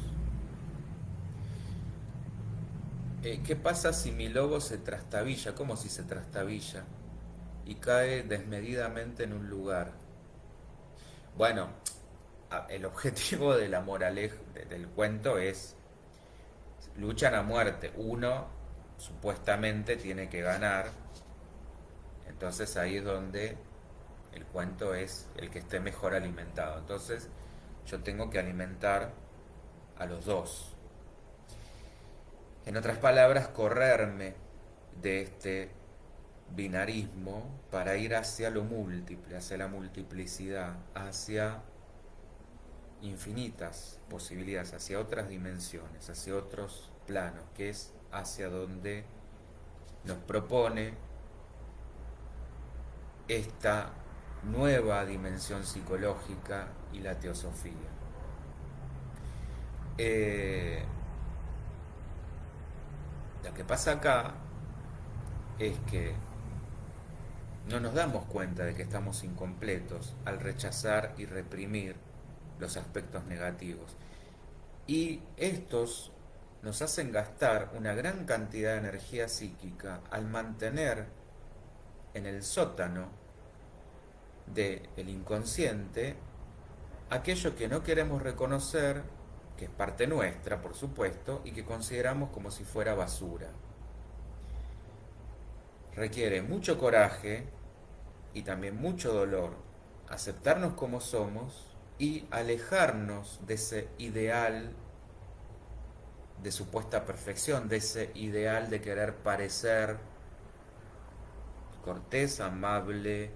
Speaker 1: ¿Qué pasa si mi logo se trastabilla? ¿Cómo si se trastabilla? Y cae desmedidamente en un lugar. Bueno, el objetivo de la moraleja del cuento es luchan a muerte. Uno supuestamente tiene que ganar. Entonces ahí es donde el cuento es el que esté mejor alimentado. Entonces yo tengo que alimentar a los dos. En otras palabras, correrme de este binarismo para ir hacia lo múltiple, hacia la multiplicidad, hacia infinitas posibilidades, hacia otras dimensiones, hacia otros planos, que es hacia donde nos propone esta nueva dimensión psicológica y la teosofía. Lo que pasa acá es que no nos damos cuenta de que estamos incompletos al rechazar y reprimir los aspectos negativos. Y estos nos hacen gastar una gran cantidad de energía psíquica al mantener en el sótano del inconsciente aquello que no queremos reconocer, que es parte nuestra, por supuesto, y que consideramos como si fuera basura. Requiere mucho coraje y también mucho dolor aceptarnos como somos y alejarnos de ese ideal de supuesta perfección, de ese ideal de querer parecer cortés, amable,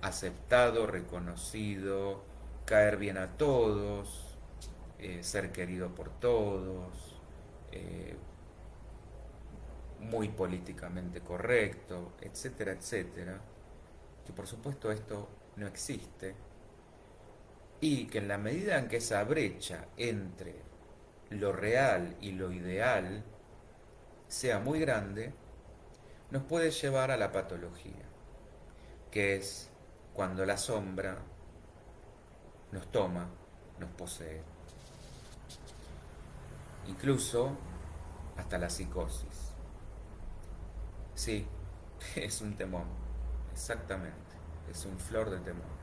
Speaker 1: aceptado, reconocido, caer bien a todos, ser querido por todos, eh, muy políticamente correcto, etcétera, etcétera, que por supuesto esto no existe y que en la medida en que esa brecha entre lo real y lo ideal sea muy grande, nos puede llevar a la patología, que es cuando la sombra nos toma, nos posee, incluso hasta la psicosis. Sí, es un temor, exactamente, es un flor de temor.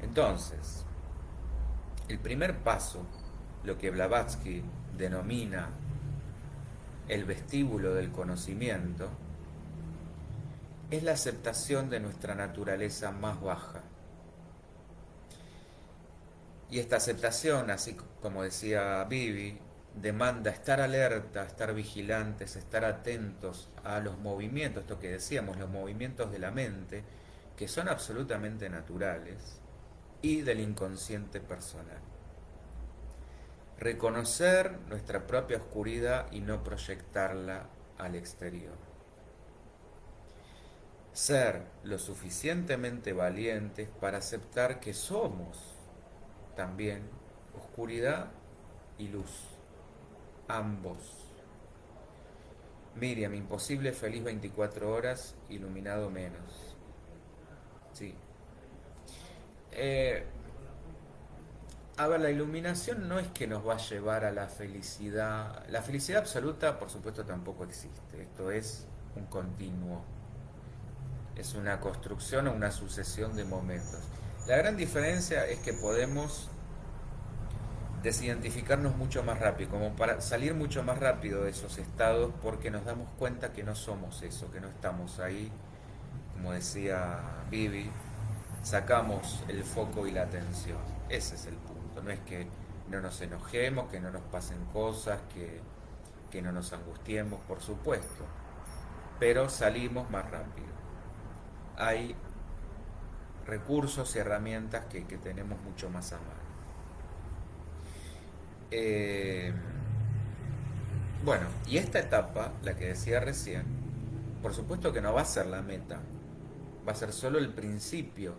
Speaker 1: Entonces, el primer paso, lo que Blavatsky denomina el vestíbulo del conocimiento, es la aceptación de nuestra naturaleza más baja. Y esta aceptación, así como decía Vivi, demanda estar alerta, estar vigilantes, estar atentos a los movimientos, esto que decíamos, los movimientos de la mente, que son absolutamente naturales, y del inconsciente personal. Reconocer nuestra propia oscuridad y no proyectarla al exterior. Ser lo suficientemente valientes para aceptar que somos también oscuridad y luz, ambos. Miriam, imposible feliz 24 horas, iluminado menos. Sí. Eh, a ver, la iluminación no es que nos va a llevar a la felicidad. La felicidad absoluta, por supuesto, tampoco existe. Esto es un continuo. Es una construcción o una sucesión de momentos. La gran diferencia es que podemos desidentificarnos mucho más rápido, como para salir mucho más rápido de esos estados, porque nos damos cuenta que no somos eso, que no estamos ahí, como decía Vivi, sacamos el foco y la atención. Ese es el punto, no es que no nos enojemos, que no nos pasen cosas, que no nos angustiemos, por supuesto, pero salimos más rápido. Hay recursos y herramientas que tenemos mucho más a mano. Eh, bueno, y esta etapa, la que decía recién, por supuesto que no va a ser la meta, va a ser solo el principio,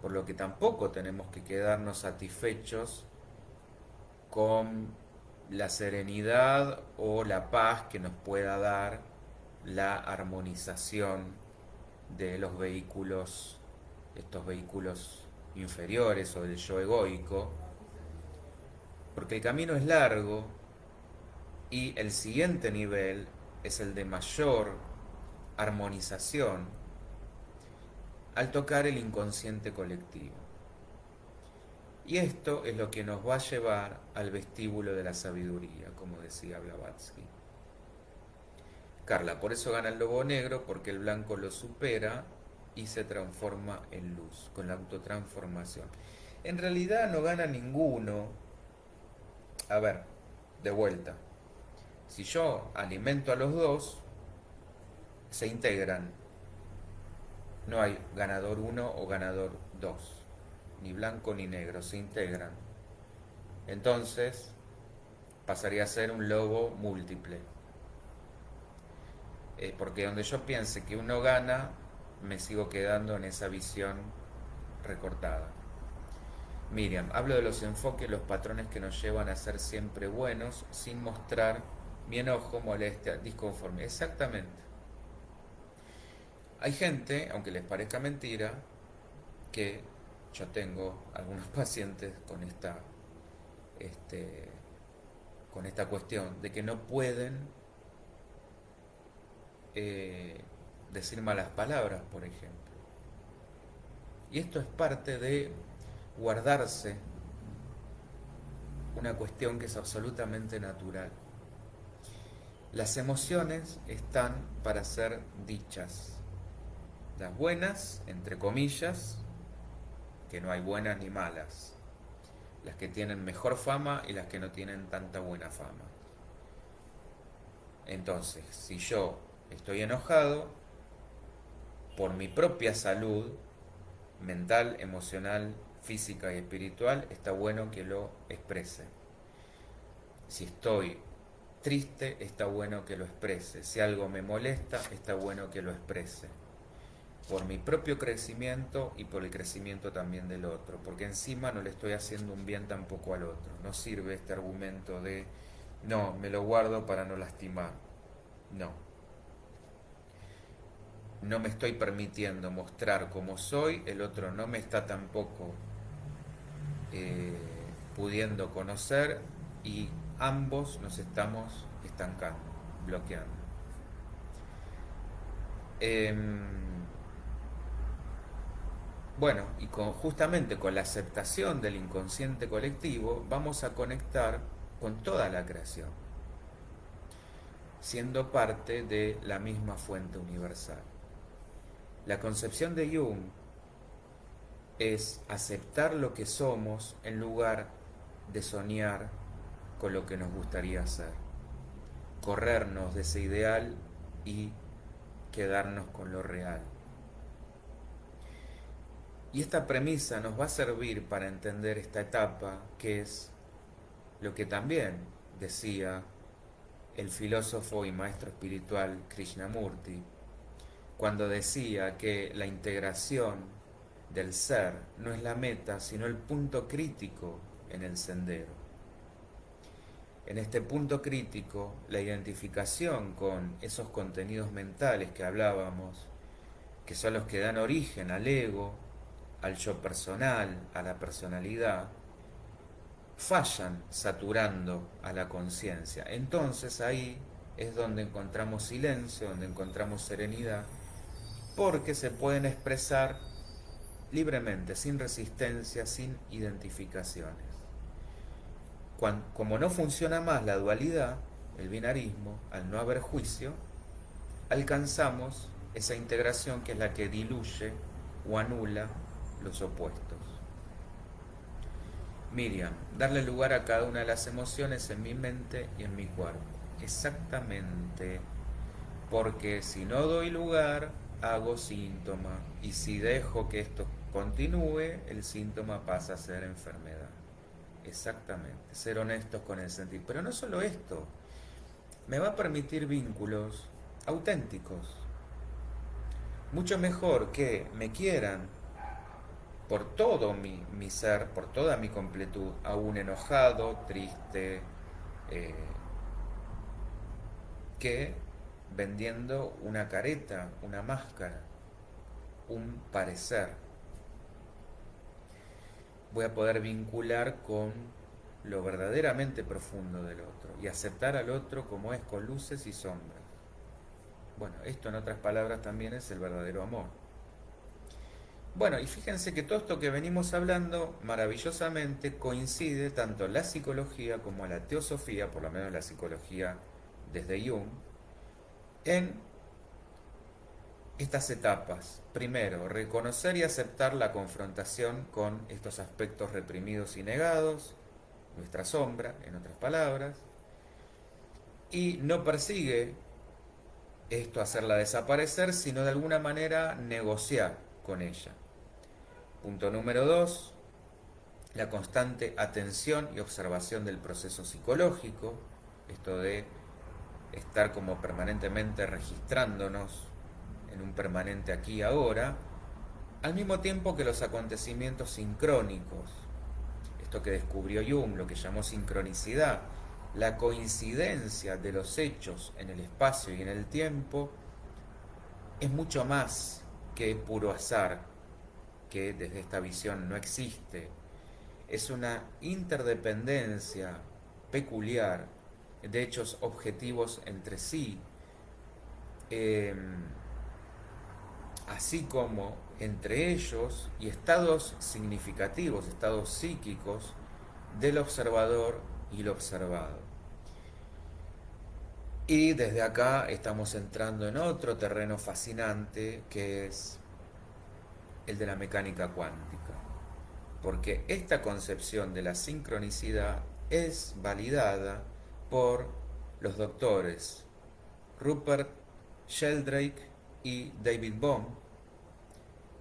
Speaker 1: por lo que tampoco tenemos que quedarnos satisfechos con la serenidad o la paz que nos pueda dar la armonización de los vehículos, estos vehículos inferiores o del yo egoico, porque el camino es largo y el siguiente nivel es el de mayor armonización al tocar el inconsciente colectivo. Y esto es lo que nos va a llevar al vestíbulo de la sabiduría, como decía Blavatsky. Carla, por eso gana el lobo negro, porque el blanco lo supera y se transforma en luz, con la autotransformación. En realidad no gana ninguno. A ver, de vuelta. Si yo alimento a los dos, se integran. No hay ganador 1 o ganador 2, ni blanco ni negro, se integran. Entonces pasaría a ser un lobo múltiple. Porque donde yo piense que uno gana, me sigo quedando en esa visión recortada. Miriam, hablo de los enfoques, los patrones que nos llevan a ser siempre buenos sin mostrar mi enojo, molestia, disconformidad. Exactamente. Hay gente, aunque les parezca mentira, que yo tengo algunos pacientes este, con esta cuestión de que no pueden decir malas palabras, por ejemplo. Y esto es parte de guardarse una cuestión que es absolutamente natural. Las emociones están para ser dichas. Las buenas, entre comillas, que no hay buenas ni malas. Las que tienen mejor fama y las que no tienen tanta buena fama. Entonces, si yo estoy enojado, por mi propia salud mental, emocional, física y espiritual, está bueno que lo exprese. Si estoy triste, está bueno que lo exprese. Si algo me molesta, está bueno que lo exprese. Por mi propio crecimiento y por el crecimiento también del otro, porque encima no le estoy haciendo un bien tampoco al otro. No sirve este argumento de no, me lo guardo para no lastimar. No. No me estoy permitiendo mostrar cómo soy, el otro no me está tampoco pudiendo conocer y ambos nos estamos estancando, bloqueando. Bueno, y justamente con la aceptación del inconsciente colectivo vamos a conectar con toda la creación, siendo parte de la misma fuente universal. La concepción de Jung es aceptar lo que somos en lugar de soñar con lo que nos gustaría ser, corrernos de ese ideal y quedarnos con lo real. Y esta premisa nos va a servir para entender esta etapa, que es lo que también decía el filósofo y maestro espiritual Krishnamurti, cuando decía que la integración del ser no es la meta, sino el punto crítico en el sendero. En este punto crítico, la identificación con esos contenidos mentales que hablábamos, que son los que dan origen al ego, al yo personal, a la personalidad, fallan saturando a la conciencia. Entonces ahí es donde encontramos silencio, donde encontramos serenidad, porque se pueden expresar libremente, sin resistencia, sin identificaciones. Como no funciona más la dualidad, el binarismo, al no haber juicio, alcanzamos esa integración que es la que diluye o anula los opuestos. Miriam, darle lugar a cada una de las emociones en mi mente y en mi cuerpo. Exactamente, porque si no doy lugar, hago síntoma, y si dejo que esto continúe, el síntoma pasa a ser enfermedad. Exactamente, ser honestos con el sentir. Pero no solo esto, me va a permitir vínculos auténticos. Mucho mejor que me quieran por todo mi ser, por toda mi completud, aún enojado, triste, eh, que vendiendo una careta, una máscara, un parecer. Voy a poder vincular con lo verdaderamente profundo del otro y aceptar al otro como es, con luces y sombras. Bueno, esto en otras palabras también es el verdadero amor. Bueno, y fíjense que todo esto que venimos hablando maravillosamente coincide tanto en la psicología como en la teosofía, por lo menos la psicología desde Jung, en estas etapas. Primero, reconocer y aceptar la confrontación con estos aspectos reprimidos y negados, nuestra sombra, en otras palabras, y no persigue esto hacerla desaparecer, sino de alguna manera negociar con ella. Punto número 2, la constante atención y observación del proceso psicológico, esto de estar como permanentemente registrándonos en un permanente aquí y ahora, al mismo tiempo que los acontecimientos sincrónicos, esto que descubrió Jung, lo que llamó sincronicidad, la coincidencia de los hechos en el espacio y en el tiempo, es mucho más que puro azar, que desde esta visión no existe. Es una interdependencia peculiar de hechos objetivos entre sí, eh, así como entre ellos y estados significativos, estados psíquicos del observador y el observado. Y desde acá estamos entrando en otro terreno fascinante que es el de la mecánica cuántica, porque esta concepción de la sincronicidad es validada por los doctores Rupert Sheldrake y David Bohm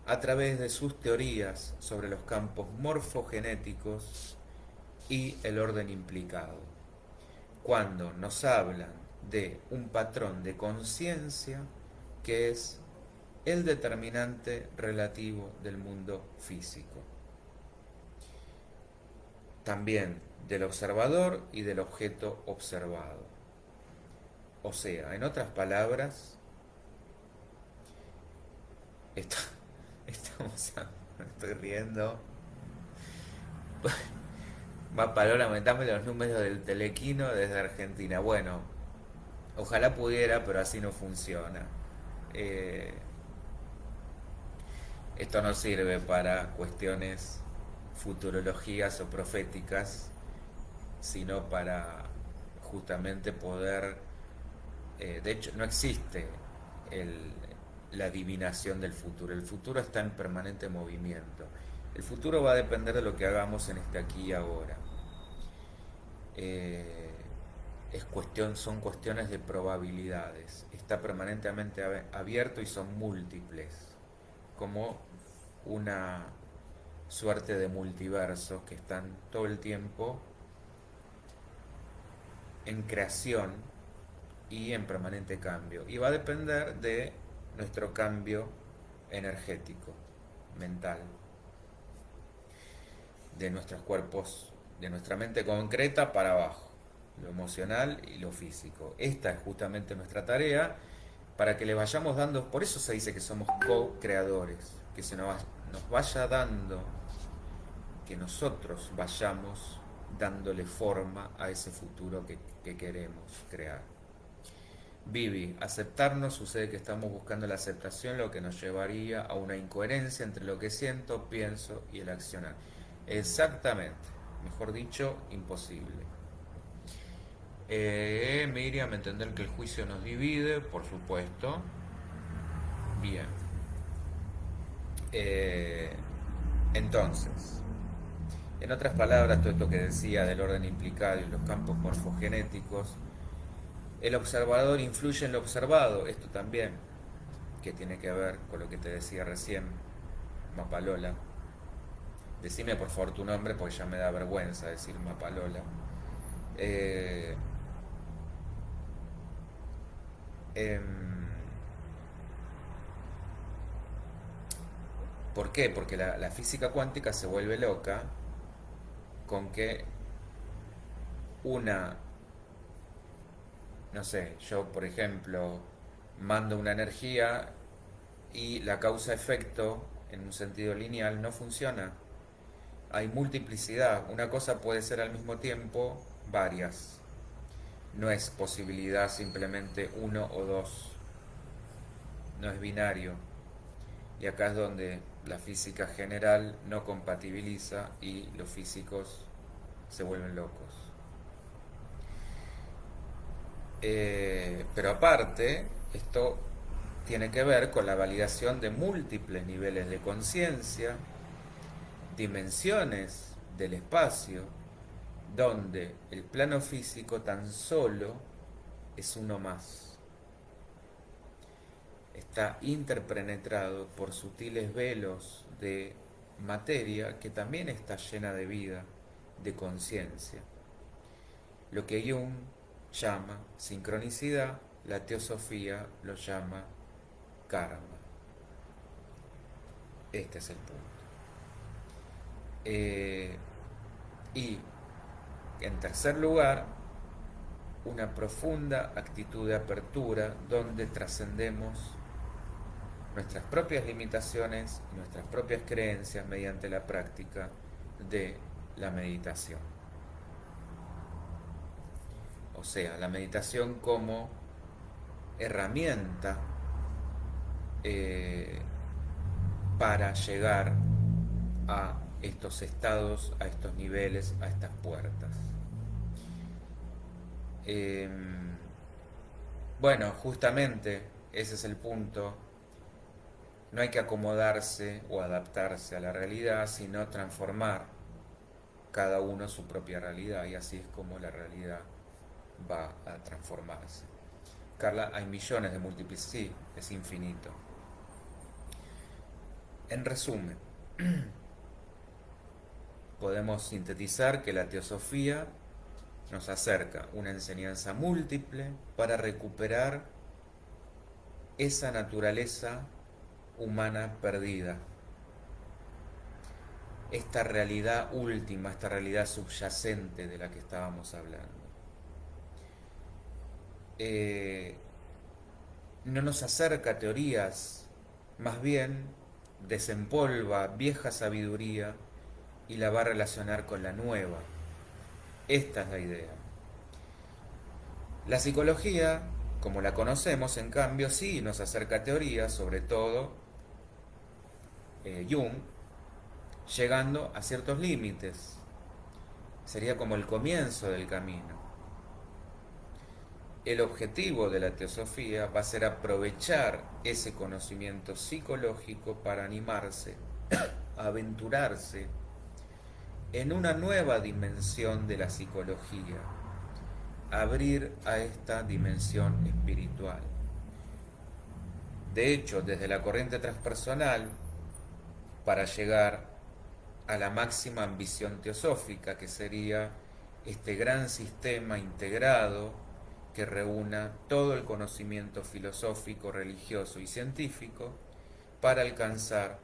Speaker 1: a través de sus teorías sobre los campos morfogenéticos y el orden implicado, cuando nos hablan de un patrón de conciencia que es el determinante relativo del mundo físico. También del observador y del objeto observado. O sea, en otras palabras, esto, estamos, me estoy riendo. Paloma, aumentame los números del telequino desde Argentina. Bueno, ojalá pudiera, pero así no funciona. Eh, Esto no sirve para cuestiones futurologías o proféticas, sino para justamente poder, de hecho no existe el, la adivinación del futuro. El futuro está en permanente movimiento. El futuro va a depender de lo que hagamos en este aquí y ahora. Eh, son cuestiones de probabilidades. Está permanentemente abierto y son múltiples, como una suerte de multiversos que están todo el tiempo en creación y en permanente cambio. Y va a depender de nuestro cambio energético, mental, de nuestros cuerpos, de nuestra mente concreta para abajo, lo emocional y lo físico. Esta es justamente nuestra tarea para que le vayamos dando, por eso se dice que somos co-creadores, que nos vaya dando, que nosotros vayamos dándole forma a ese futuro que queremos crear. Vivi, aceptarnos sucede que estamos buscando la aceptación, lo que nos llevaría a una incoherencia entre lo que siento, pienso y el accionar. Exactamente, mejor dicho, imposible. Miriam, entender que el juicio nos divide, por supuesto. Bien. Entonces, en otras palabras, todo esto que decía del orden implicado y los campos morfogenéticos, el observador influye en lo observado, esto también, que tiene que ver con lo que te decía recién, Mapalola. Decime por favor tu nombre porque ya me da vergüenza decir Mapalola. Eh, em, ¿Por qué? Porque la física cuántica se vuelve loca con que una, no sé, yo por ejemplo mando una energía y la causa-efecto en un sentido lineal no funciona. Hay multiplicidad, una cosa puede ser al mismo tiempo varias. No es posibilidad simplemente uno o dos, no es binario. Y acá es donde la física general no compatibiliza y los físicos se vuelven locos. Pero aparte, esto tiene que ver con la validación de múltiples niveles de conciencia, dimensiones del espacio, donde el plano físico tan solo es uno más. Está interpenetrado por sutiles velos de materia que también está llena de vida, de conciencia. Lo que Jung llama sincronicidad, la teosofía lo llama karma. Este es el punto. Y en tercer lugar, una profunda actitud de apertura donde trascendemos nuestras propias limitaciones y nuestras propias creencias mediante la práctica de la meditación. O sea, la meditación como herramienta para llegar a estos estados, a estos niveles, a estas puertas. Bueno, justamente ese es el punto. No hay que acomodarse o adaptarse a la realidad, sino transformar cada uno su propia realidad, y así es como la realidad va a transformarse. Carla, hay millones de múltiples, sí, es infinito. En resumen, podemos sintetizar que la teosofía nos acerca una enseñanza múltiple para recuperar esa naturaleza humana perdida, esta realidad última, esta realidad subyacente de la que estábamos hablando. No nos acerca teorías, más bien desempolva vieja sabiduría y la va a relacionar con la nueva. Esta es la idea. La psicología, como la conocemos, en cambio, sí nos acerca teorías, sobre todo Jung, llegando a ciertos límites. Sería como el comienzo del camino. el objetivo de la teosofía va a ser aprovechar ese conocimiento psicológico para animarse, a aventurarse en una nueva dimensión de la psicología, abrir a esta dimensión espiritual. De hecho, desde la corriente transpersonal, para llegar a la máxima ambición teosófica, que sería este gran sistema integrado que reúna todo el conocimiento filosófico, religioso y científico para alcanzar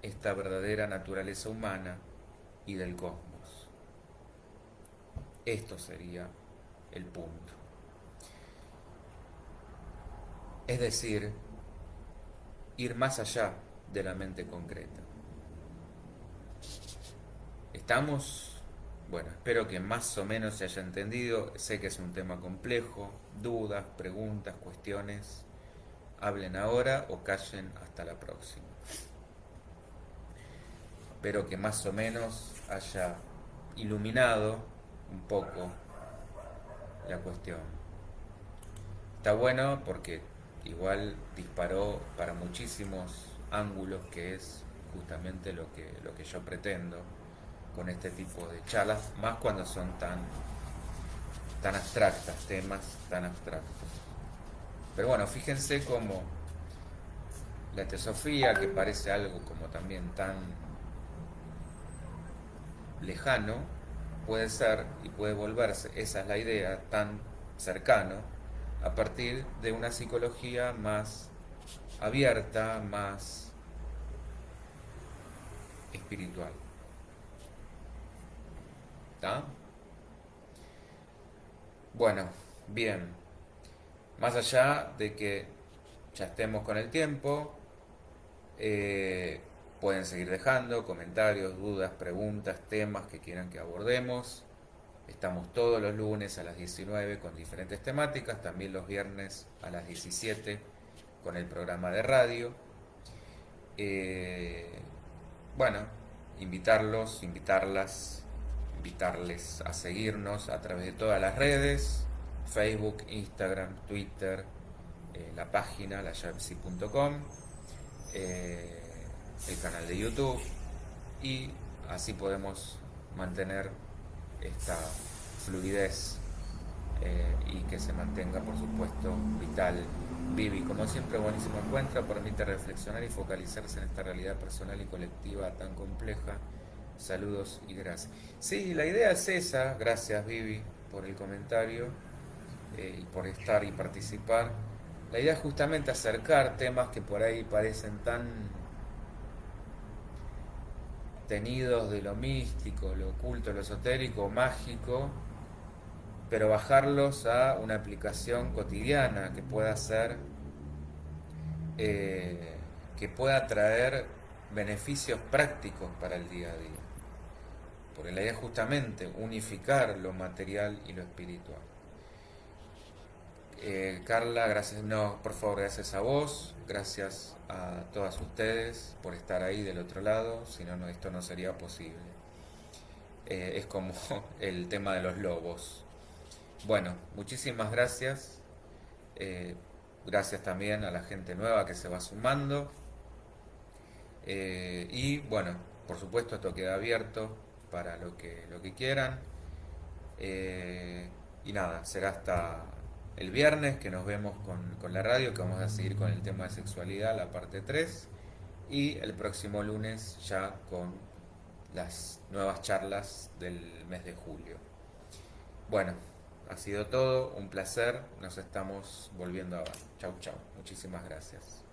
Speaker 1: esta verdadera naturaleza humana y del cosmos. Esto sería el punto. Es decir, ir más allá de la mente concreta. ¿Estamos? Bueno, espero que más o menos se haya entendido. Sé que es un tema complejo. Dudas, preguntas, cuestiones. Hablen ahora o callen hasta la próxima. Espero que más o menos haya iluminado un poco la cuestión. Está bueno porque igual disparó para muchísimos ángulos, que es justamente lo que yo pretendo con este tipo de charlas, más cuando son tan abstractas, temas tan abstractos. Pero bueno, fíjense cómo la teosofía, que parece algo como también tan lejano, puede ser y puede volverse, esa es la idea, tan cercano, a partir de una psicología más abierta, más espiritual. ¿Está? Bueno, bien. Más allá de que ya estemos con el tiempo, pueden seguir dejando comentarios, dudas, preguntas, temas que quieran que abordemos. Estamos todos los lunes a las 19 con diferentes temáticas, también los viernes a las 17 con el programa de radio. Eh, bueno, invitarles a seguirnos a través de todas las redes, Facebook, Instagram, Twitter, la página layavepsi.com, el canal de YouTube, y así podemos mantener esta fluidez y que se mantenga, por supuesto, vital. Vivi, como siempre, buenísimo encuentro, permite reflexionar y focalizarse en esta realidad personal y colectiva tan compleja. Saludos y gracias. Sí, la idea es esa. Gracias, Vivi, por el comentario y por estar y participar. La idea es justamente acercar temas que por ahí parecen tan tenidos de lo místico, lo oculto, lo esotérico, mágico, pero bajarlos a una aplicación cotidiana que pueda ser, que pueda traer beneficios prácticos para el día a día. Porque la idea es justamente unificar lo material y lo espiritual. Carla, gracias, no, por favor, gracias a vos, gracias a todas ustedes por estar ahí del otro lado, si no, esto no sería posible. Es como el tema de los lobos. Bueno, muchísimas gracias. Gracias también a la gente nueva que se va sumando. Y bueno, por supuesto esto queda abierto para lo que quieran. Y nada, será hasta el viernes que nos vemos con la radio, que vamos a seguir con el tema de sexualidad, la parte 3. Y el próximo lunes ya con las nuevas charlas del mes de julio. Bueno, ha sido todo, un placer, nos estamos volviendo a ver. Chau, chau, muchísimas gracias.